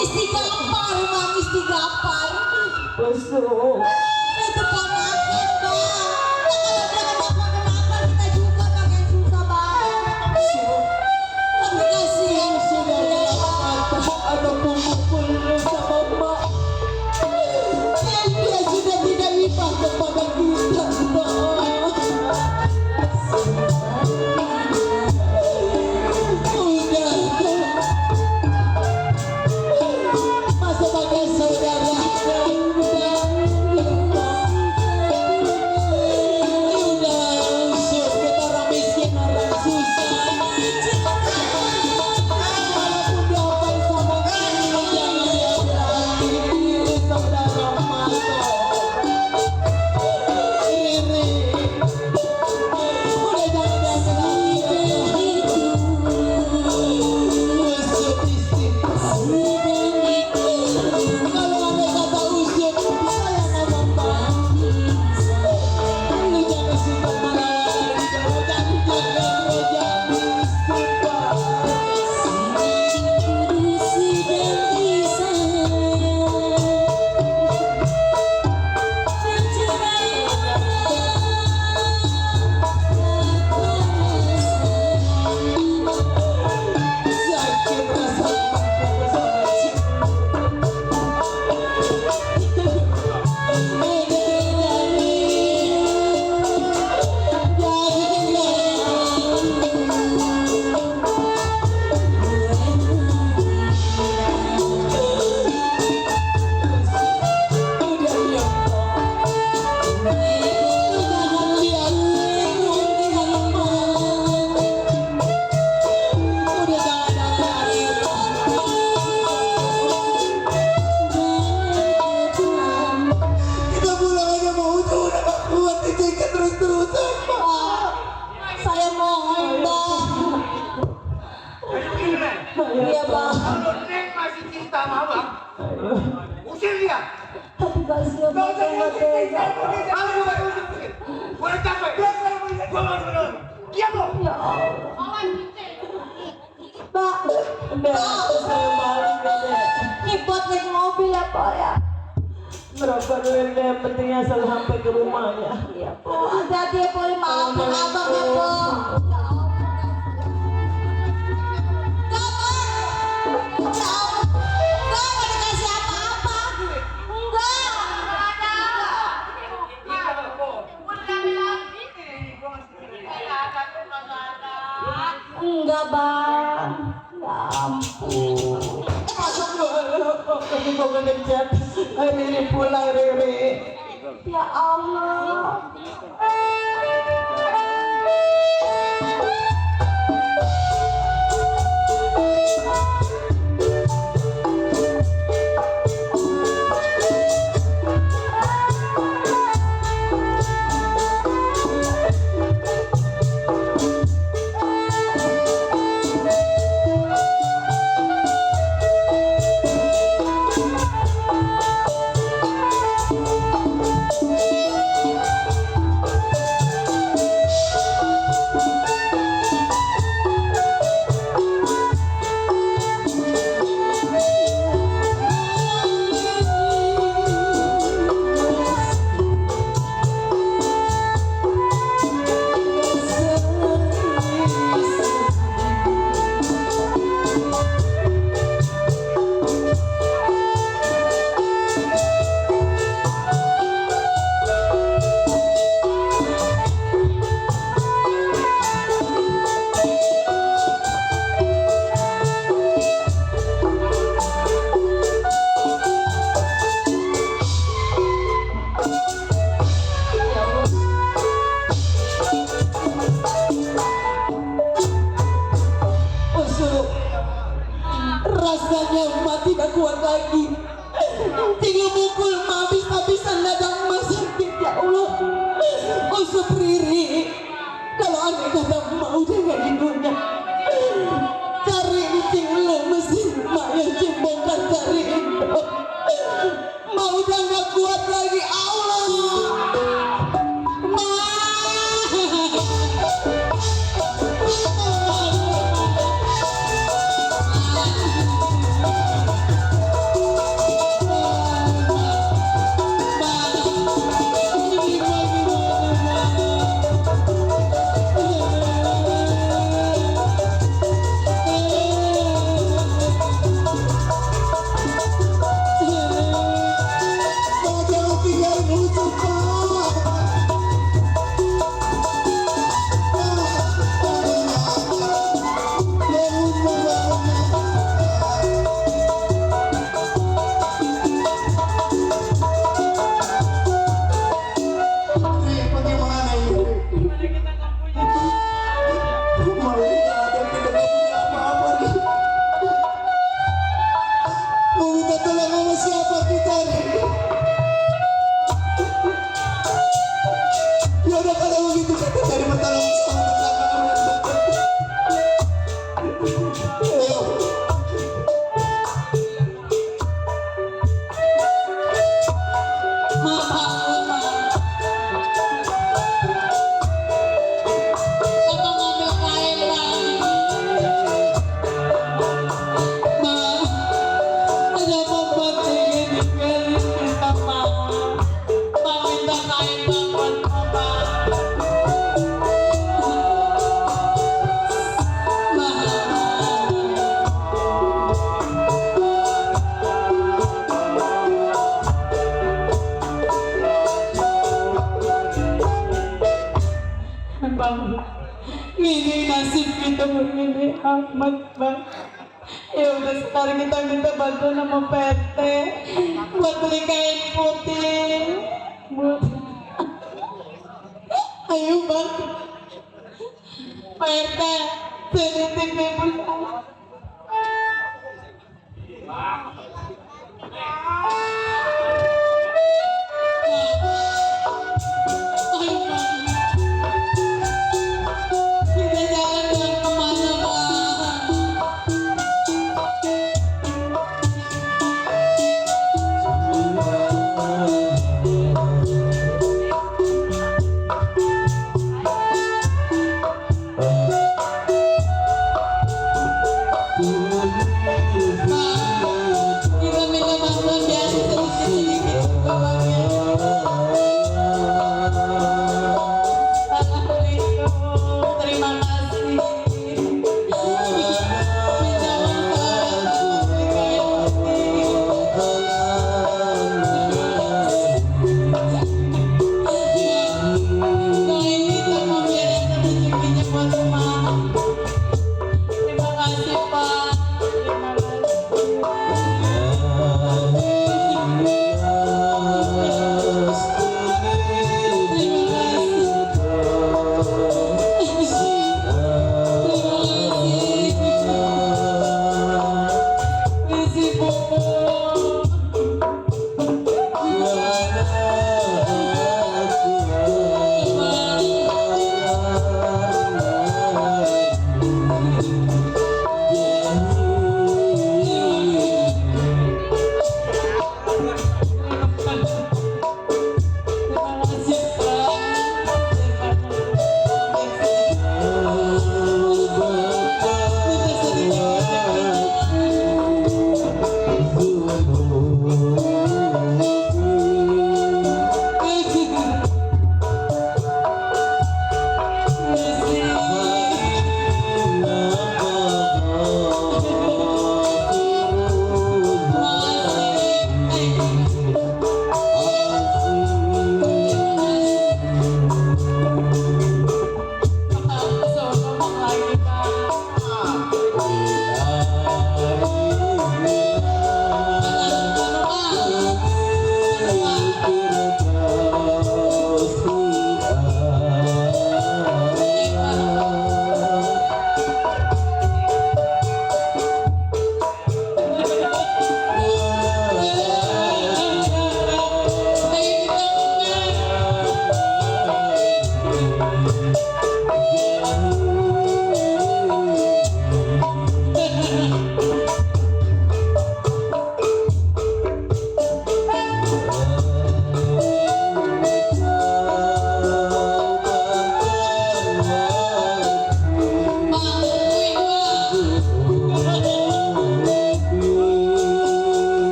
Istighfar, Bang, istighfar. Uso. Itu ponakan, Bang. Nah, kalau dia kenapa kita juga makin susah, Bang. Tapi kasihan Saudara atau pemukul sama mak yang dia sudah tidak limpah kepada kita, Mak. Udah, masa sebagai saudara udah kita orang miskin orang susah. Walaupun diapain sama kita, jangan dia berarti saudara Mato. Ini udah jangan dia usut istri. Kalau ada kata usut, saya ngomong Bang. Lu jangan suka marah, jangan sakit kita pulang aja mau udah gak kuat dijaga terus-terusan Pak. saya mohon, Bang. Iya, Bang. Kalau Neng masih cinta sama abang, usir dia. Tapi kasihan Gak usah Bang, diusir, tega. Kamu gak usir usir. Gue udah capek. Gue mau bener. Diam lo. Ya Allah. Bang, Saya balik deh. ini buat naik mobil ya, Pak ya? Berapa duit deh, penting asal sampai ke rumahnya. Iya, Po. Hati-hati ya, Po. Maafin abang ya, Po. Enggak mau dikasih apa-apa. Enggak. Enggak, Bang. Ya ampun. Aku kok ngechat hari ini pulang Rere. Ya Allah. Usul rasanya emak tidak kuat lagi. Tinggal mukul emak habis-habisan dadang emak sakit ya Allah. Usul Riri, kalau aneh kata emak udah gak di dunia, cari encing lo mesin emak yang cembongkan cari itu. Emak udah gak kuat lagi Allah. tolong sama siapa kita nih? Ya udah kalau begitu kita cari pertolongan sama tetangga kami. Ayo. Bang, ini nasib kita begini amat bang. Ya udah sekarang kita minta bantuan sama PT buat beli kain putih. Buat ayo bang, PT sedikit ibu. Ayo bang. Kita jalan kemana bang?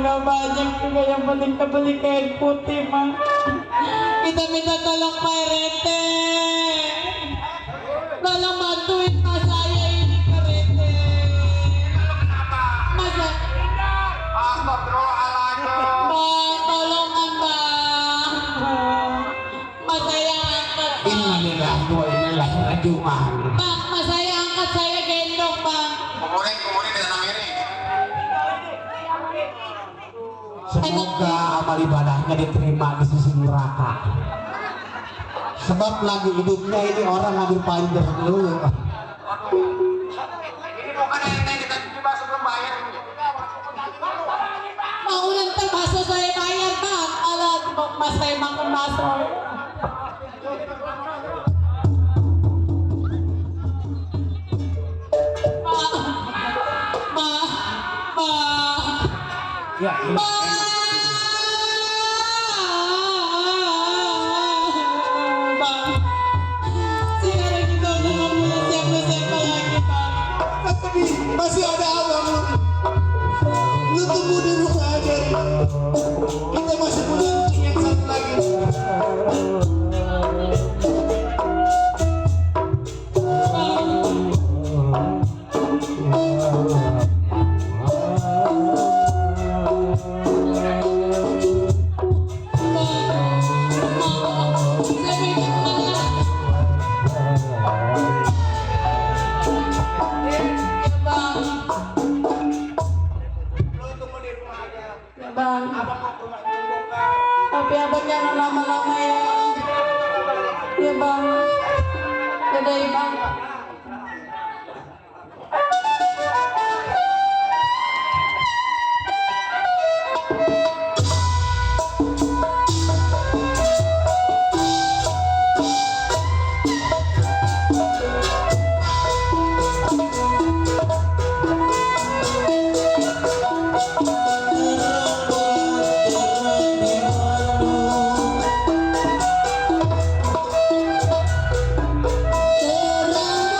nggak banyak juga yang penting kebeli kain putih mah. Kita minta tolong Pak RT. Tolong bantuin mas saya ini Pak RT. Mas, Mbak, tolong Mbak. Mas saya angkat Mbak. Innalillahi wa inna ilaihi raji'un. Mbak, mas saya angkat, saya gendong Mbak. Kemudian dengan ini. Semoga amal ibadahnya diterima di sisi neraka. Sebab lagi hidupnya ini orang ngambil panjang dulu. Ini bukan yang kita coba sebelum bayar. Mau nanti bakso saya bayar Bang. Alah, mas saya makan bakso. Ya, ini Bang, sekarang kita udah nggak punya siapa-siapa lagi Bang. Tapi masih ada abang lu tunggu di rumah aja. Kita masih punya kucing yang satu lagi. Bang, tapi abang jangan lama-lama ya. Ya Bang, dadah ya Bang. Terang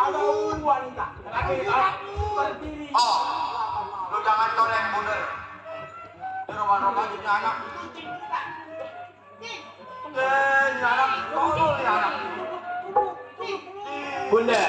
ada wanita. Berdiri. Oh, lu jangan colek mundur. Di rumah-rumah jadi anak. Ini anak tolol nih anak. Bunda.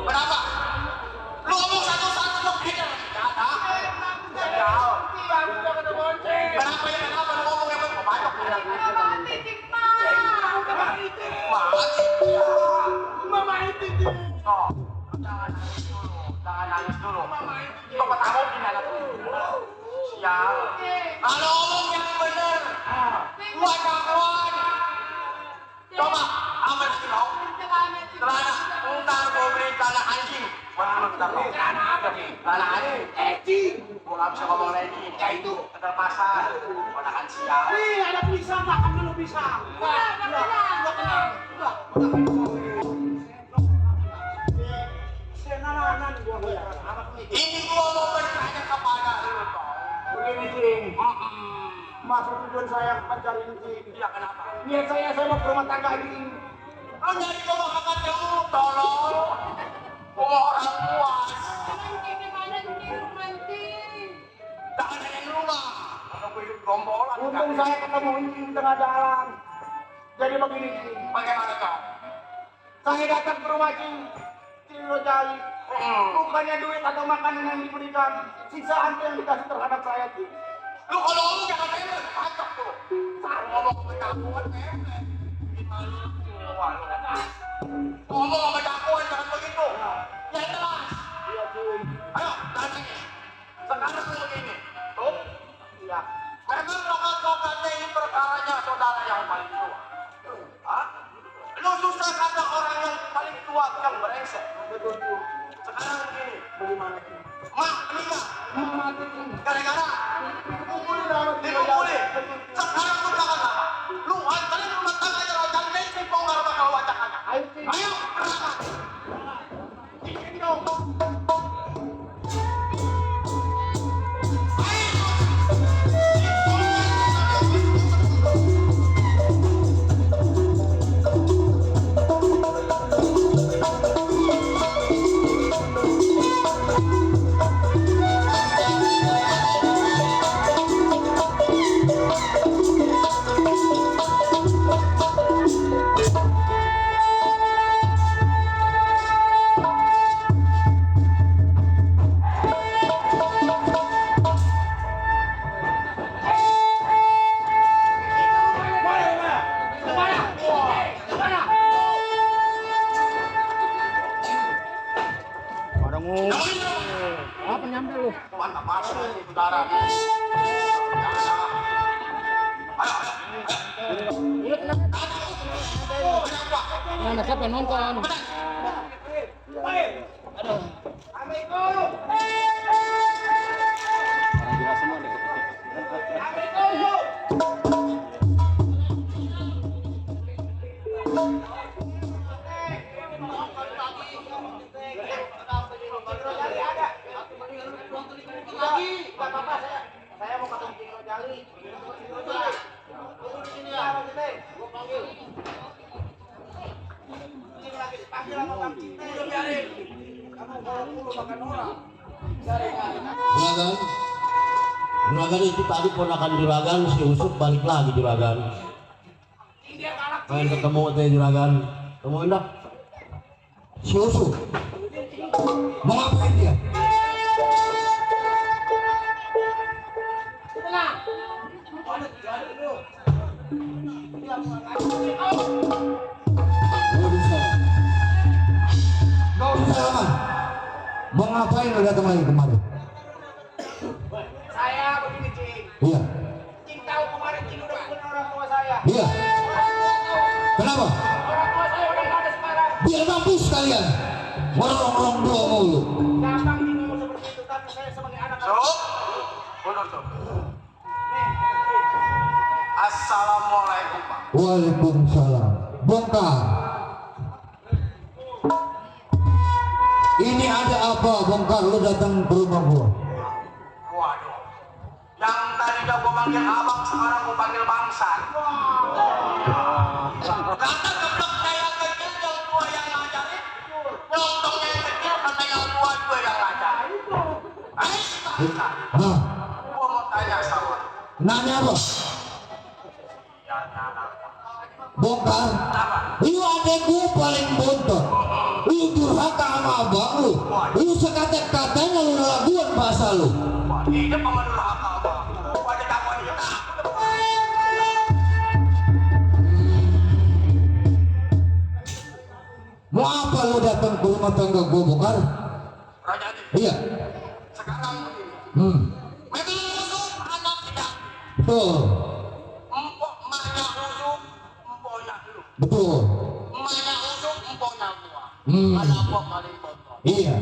Kenapa? Lu ngomong satu-satu dong, Eder. Kenapa ya? Kenapa lu ngomong yang banyak? Mama itu. Oh, jangan nangis dulu. Kau ketawa di anak dulu. Sial. Kalau ngomong yang bener, gua kawan. Coba, aman sih kau. Celana, ntar gua beli celana anjing. Celana anjing. Gua nggak bisa ngomong lagi. Ya itu, antar pasar. Ponakan sial. Ih, ada pisang, makan dulu pisang. Ini gua mau bertanya kepada lu, Tong. Begini, Cing. Maksud tujuan saya mencari Cing. Iya, kenapa? Niat saya mau ke rumah tangga ini. Lu nyari gua mau angkat jauh, tolong. Gua orang puas. Jangan ada yang rumah. Atau gua hidup gombolan. Untung saya ketemu Cing di tengah jalan. Jadi begini, Cing. Bagaimana kau? Saya datang ke rumah Cing. Cing Rojali. Bukannya duit atau makanan yang diberikan. Sisaan yang dikasih terhadap saya, Cing. Lu kalau ngomong jangan member, pacok tuh. Ngomong sama jagoan member. Gimana? Wah, lu. Ngomong sama jagoan jangan begitu. Ya jelas. Iya, Cing. Ayo, tadi. Sekarang lu begini. Tuh. Iya. Memang lokat-lokatnya ini perkaranya saudara yang paling tua. Hah? Lu susah kata orang yang paling tua yang brengsek. Betul, Cing. Sekarang begini. Bagaimana, Cing? Mak meninggal. Mati, Cing. Gara-gara Kumpulin sama Cing Rojali. dipukulin. Sekarang lu bilang apa? Lu anterin rumah tangganya lo jangan bensin bongkar bakal wacakannya. Ayo, Cing. Ayo, berangkat. Ini dong. Apa nyampe lu? Mantap masuk di udara. Mana siapa yang nonton? Saya mau ketemu Cing Rojali. Tunggu di sini ya, Bang Cinte. Gua panggil. Cing lagi dipanggil sama Bang Cinte. Udah biarin. Kamu kalau dulu makan orang. Silakan. Juragan itu tadi ponakan juragan si Usuk balik lagi juragan. Pengen ketemu teh juragan. Temuin dah. Si Usuk mau ngapain dia? Salaman, mau ngapain lo datang lagi kemarin? Saya begini, Cing. Iya, Cing tahu kemarin Cing udah bukan orang tua saya. iya. Kenapa? Orang tua saya udah nggak ada sekarang. Biar mampus kalian. Orang-orang dua mulu. Gampang Cing ngomong seperti itu, tapi saya sebagai anak. Mundur tuh. Assalamualaikum, Pak. Waalaikumsalam. Bongkar. Ini ada apa bongkar? Lu datang ke rumah gua. Waduh. Yang tadi udah gua panggil abang, sekarang gua panggil bangsan. Kata geblok saya kecil, yang tua yang ngajarin. Nyontongnya yang kecil, karena yang tua juga yang ngajarin. Ayo, bangsan. Hah? Gua mau tanya sama lu. Nanya apa? Bongkar. Lu adek gua paling bontot. Lu durhaka sama abang lu. Lu sekata-katanya lu laguan bahasa lu. Wah, hidup sama lu haka, abang. Gua aja takut dia takut. Mau apa lu datang ke rumah tangga gua bongkar? Raja Adi, Iya. sekarang begini. Memang usuk anak tidak. Betul. Empok emaknya usuk, empoknya lu. Betul. Emaknya usuk, empoknya gua. Hmm. Ada apa kali kotor? Iya.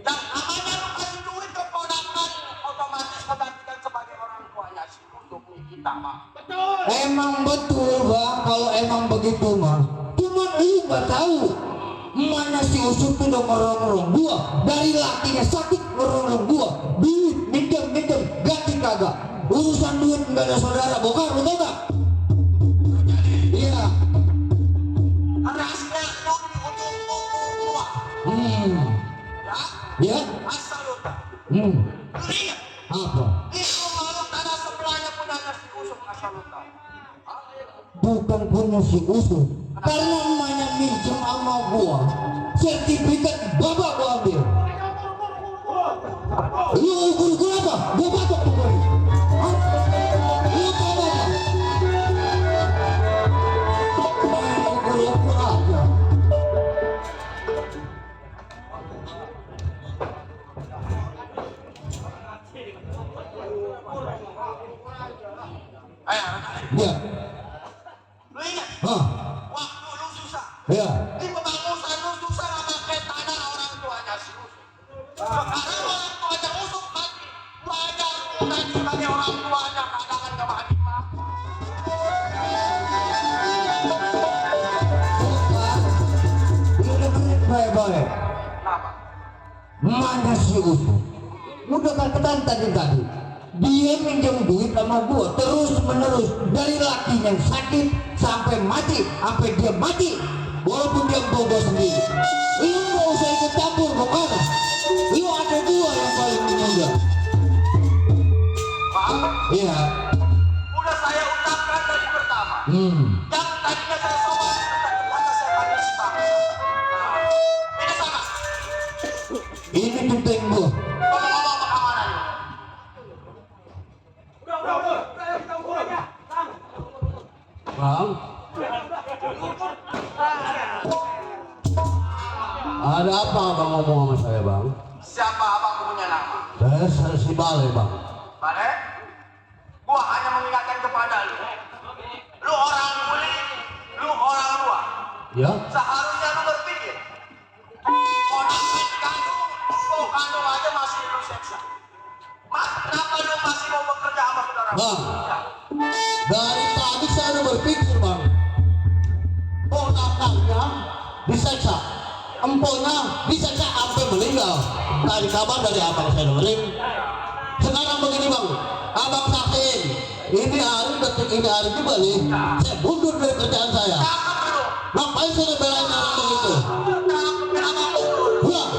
Dan namanya lu kasih duit ke ponakan, otomatis menggantikan sebagai orang tuanya si usuk nih kita, Pak. Betul. Emang betul bang, kalau emang begitu mah. Cuman lu nggak tahu. Emaknya si Usuk tuh udah ngerong-ngerong gua. Dari lakinya sakit ngerong-ngerong gua. Duit, minjem, ganti kagak. Urusan duit nggak ada saudara, bongkar, lu tau gak? Iya. Kerasnya lu untuk gua. Ya? Ya, asal lu tahu. Lu ingat, Apa? itu malu tanah sebelahnya punyanya si usuk, asal lu tahu. Bukan punya si Usuk. Karena emaknya minjem sama gua. Sertifikat bapak gua ambil. Lu ukur-ukur apa? Gua batok tuh gua. Hah? Lu tau apa? Main ukur-ukur aja. Ayo, Iya. lu ingat, Hah? waktu lu susah. Iya. Di pembangunan lu susah nggak pakai tanah orang tuanya si usuk. Sekarang orang tuanya usuk mati. Wajar lu tadi sebagai orang tuanya kadangan nggak mati, Pak. Lu dengerin baik-baik. Kenapa? Mana si Usuk? Udah katakan tadi. Dia minjem duit sama gua terus menerus dari lakinya yang sakit sampai mati, sampai dia mati. Walaupun dia bodoh sendiri. Lu nggak usah ikut campur, bongkar. Lu ada gua yang paling muda. Pak, Iya. udah saya ungkapkan dari pertama. Yang tadinya saya sopan, ternyata saya panggil si Bang. Nah, ini sama. Ini penting gua. Ngomong-ngomong ke keamanan lu. Udah, kita ukur aja. Bang. Ada apa abang ngomong sama saya bang? Siapa abang punya nama? Saya si Bale bang. Bale? Gua hanya mengingatkan kepada lu. Lu orang muli, lu orang luar. Ya? Seharusnya lu berpikir. Ponakan kandung, kok kandung aja masih lu seksa. Mas, kenapa lu masih mau bekerja sama saudara? Bang. Ya. Dari tadi saya udah berpikir bang. Ponakannya diseksa, empoknya diseksa sampai meninggal. Tadi kabar dari abang saya dengerin. Sekarang begini bang, abang saksiin. Ini hari detik ini hari juga nih. Saya mundur dari kerjaan saya. Cakep lu. Ngapain saya ngebelain orang begitu? Cakep, kenapa mundur? Pulang.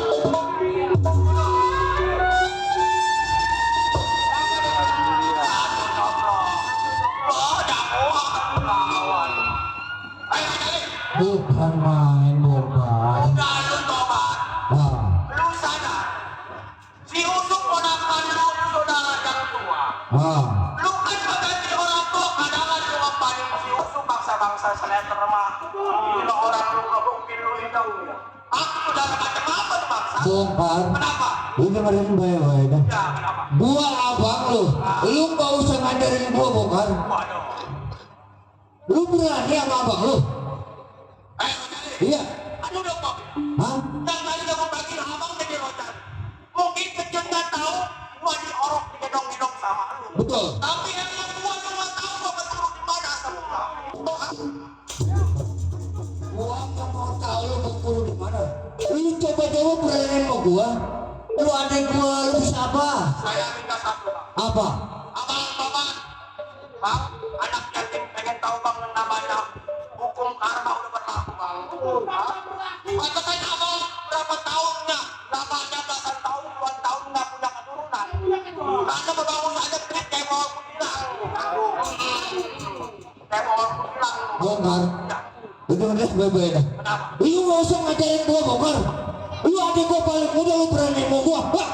bukan main bongkar. Udah lu tobat. Nah, Lu sadar. Si Usuk ponakan lu saudara yang tua. ah, Lu kan mengganti orang tua kadangan lu ngapain si Usuk bangsa-bangsa seleter mah. Bila orang lu ngebukin lu itu. Aku saudara macam apa tuh bangsa? bongkar. Kenapa? Lu dengerin baik-baik dah. Ya kenapa? Gua abang lu nggak usah ngajarin gua bongkar. Waduh. Lu berani sama abang lu? Lu jadi. Iya. Aduh dong kok. Hah? Yang tadi kamu bagi abang jadi rocan. Mungkin kecil nggak tahu. Gua diorok digedong-gedong sama lu. Betul. Tapi yang gua tuh nggak tahu gua betul di mana semua. Gua nggak mau tahu lu bengkulu di mana. Lu coba-coba berani sama gua. Lu adik gua, lu bisa apa? Saya minta satu bang. Apa? Abang, bang, anak yatim pengen tahu bang yang namanya hukum karma udah berlaku bang. Katakan abang berapa tahunnya? Lamanya belasan tahun, 2 tahun nggak punya keturunan. Karena berbangun aja klik kayak mau aku bilang. Kayak mau aku bilang. Bongkar. Ya, Lu dengerin baik-baik dah. kenapa? Lu nggak usah ngajarin gua bongkar. Lu adik gua paling muda, lu berani sama gua. Hah?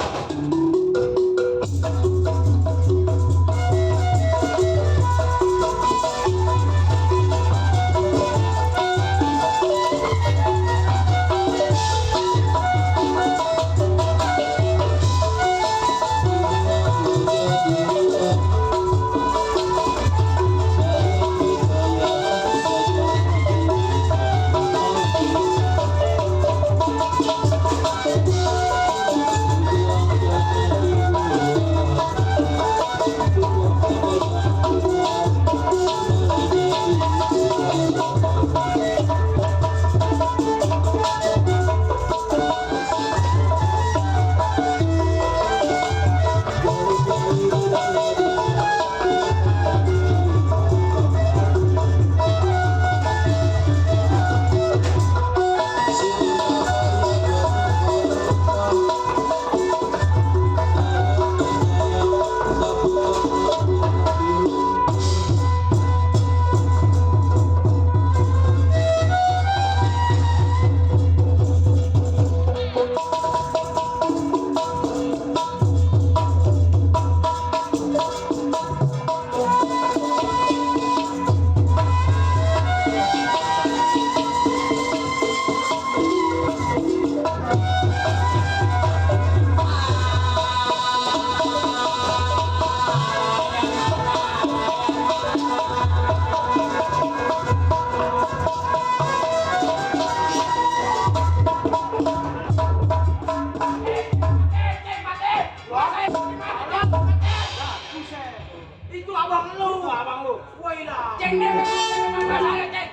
Itu abang lu. Woi lah. Cek dia. Cek.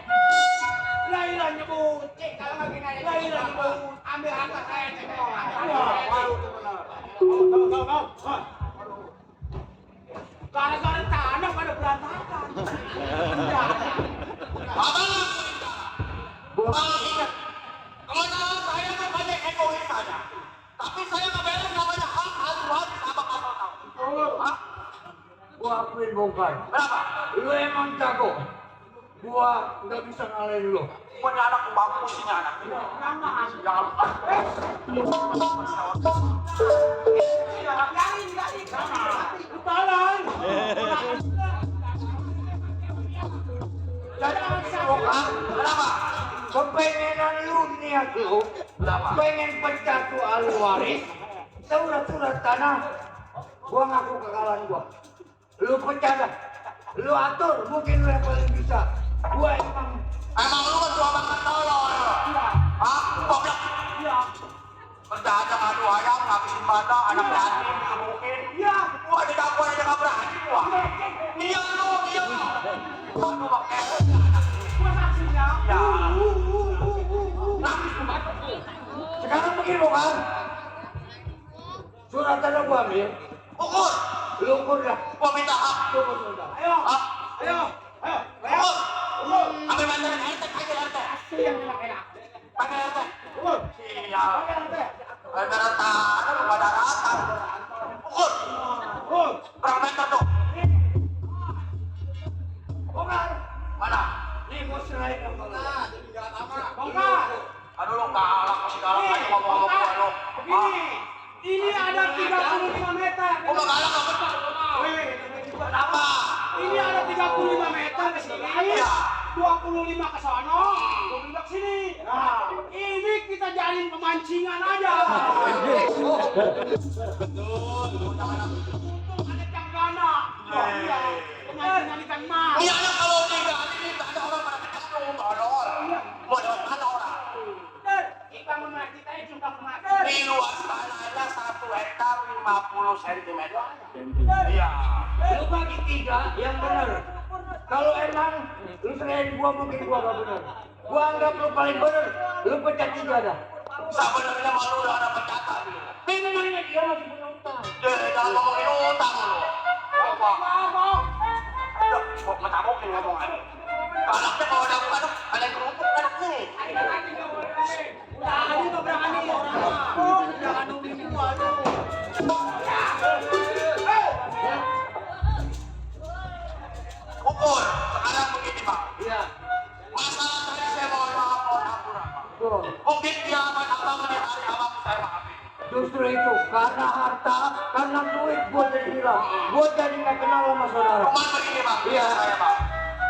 Lailah nyebut. Cek kalau nggak gini aja. Lailah nyebut. Ambil harta saya cek. Baru tuh benar. Kau. Gara-gara tanah pada berantakan. Abang ingat, kemenangan saya kan banyak egois aja. Tapi saya ngebela namanya hak ahli waris abang asal tahu. Hah? Gua akuin bongkar. Kenapa? Lu emang jago. Gua nggak bisa ngalahin lu. Gua ini anak bagus ini anak. Jangan. Bongkar. Kenapa? Kepengenan lu niat lu. Kenapa? Pengen pecah tuh ahli waris. Surat-surat tanah. Gua ngaku kekalahan gua. Lu pecah dah. Lu atur, mungkin lu yang paling bisa. Gua Emang lu kan cuma makan tolol. Hah? Goblok. Kerja aja ngadu ayam, ngabisin banda, anak yatim dikebukin. Iya. Gua didakwa aja nggak berani gua. Diam lu, diam. Aduh, pakai. Gua saksinya. Ya. Sekarang begini bongkar. Surat tanah gua ambil. Ukur. Lu ukur dah. Gua minta hak. Lu ukur dah. Ayo. Hah? Ayo. Ukur. Ambil bantuan RT, panggil RT. Panggil RT. Siap. Gara-gara tanah, nggak ada rata. Ukur. Berapa meter tuh? Bongkar. Mana? Ini gua serahin sama lu. galak segala kayak ngomong-ngomong anu. Begini, ini ada 35 meter. Kok nggak galak apa? Kenapa? Ini ada 35 meter ke sini. Iya. 25 ke sono, 25 ke sini. Nah, ini kita jalin pemancingan aja. Betul. Ada ikan gana. Iya. Pemancingan ikan mas. Iya, kalau tidak ini tak ada orang pada ketemu, nggak ada orang. Mau lewat mana orang? Kita mengaji kita juga mengaji. Di luas tanahnya 1 hektar 50 cm. Iya. Lu bagi 3 yang benar. Kalau emang lu selain gua mungkin gua gak benar. Gua anggap lu paling benar. Lu pecat 3 dah. Sebenarnya malu udah ada pencatan. Memangnya dia masih punya utang. Jangan ngomongin utang lu. Mau. Kok ngetamukin ngomongan. Galaknya kalau ada bukan ada yang kerupuk kan nih. Udah ini berani orang. Jangan nungguin gua tuh. Ukur, sekarang begini Pak. Iya. Masalah tadi saya mohon maaf, mohon ampun Pak. Tuh. Mungkin kiamat abang menyadari abang saya maafin. Justru itu karena harta, karena duit gua jadi hilang. Gua jadi gak kenal sama saudara. Cuman begini Pak, Iya. saya Pak.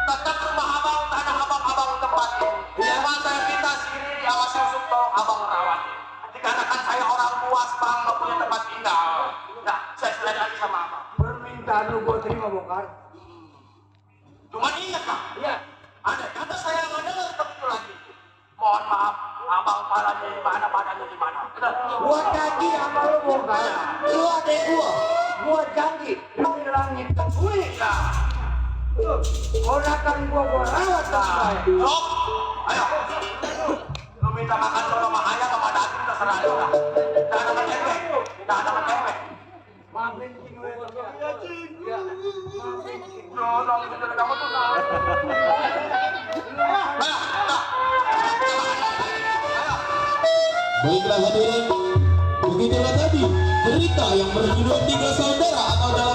Tetap rumah abang, tanah abang tempatin. Iya. Cuma saya minta sini diawasi usuk tolong abang rawat. Dikarenakan saya orang luas Bang, nggak punya tempat tinggal. Nah, saya selain lagi sama abang. Permintaan lu gua terima, Bongkar. Cuman ingat Pak, Iya. ada kata saya nggak dengar begitu lagi. Mohon maaf, abang palanya di mana, badannya di mana. Gua janji sama lu, Bongkar. Lu adek gua. Gua janji demi langit dan bumi. Nah, Ponakan gua rawat baik. Sok, ayo. Lu minta makan sama mahanya sama daging terserah lu lah. Jangan sama cewek, jangan sama cewek. Maafin cing gue. Iya cing. Iya. Maafin cing. Nong, gitu kamu tuh. Ayo, nah. Baiklah hadirin, begitulah tadi cerita yang berjudul Tiga Saudara atau dalam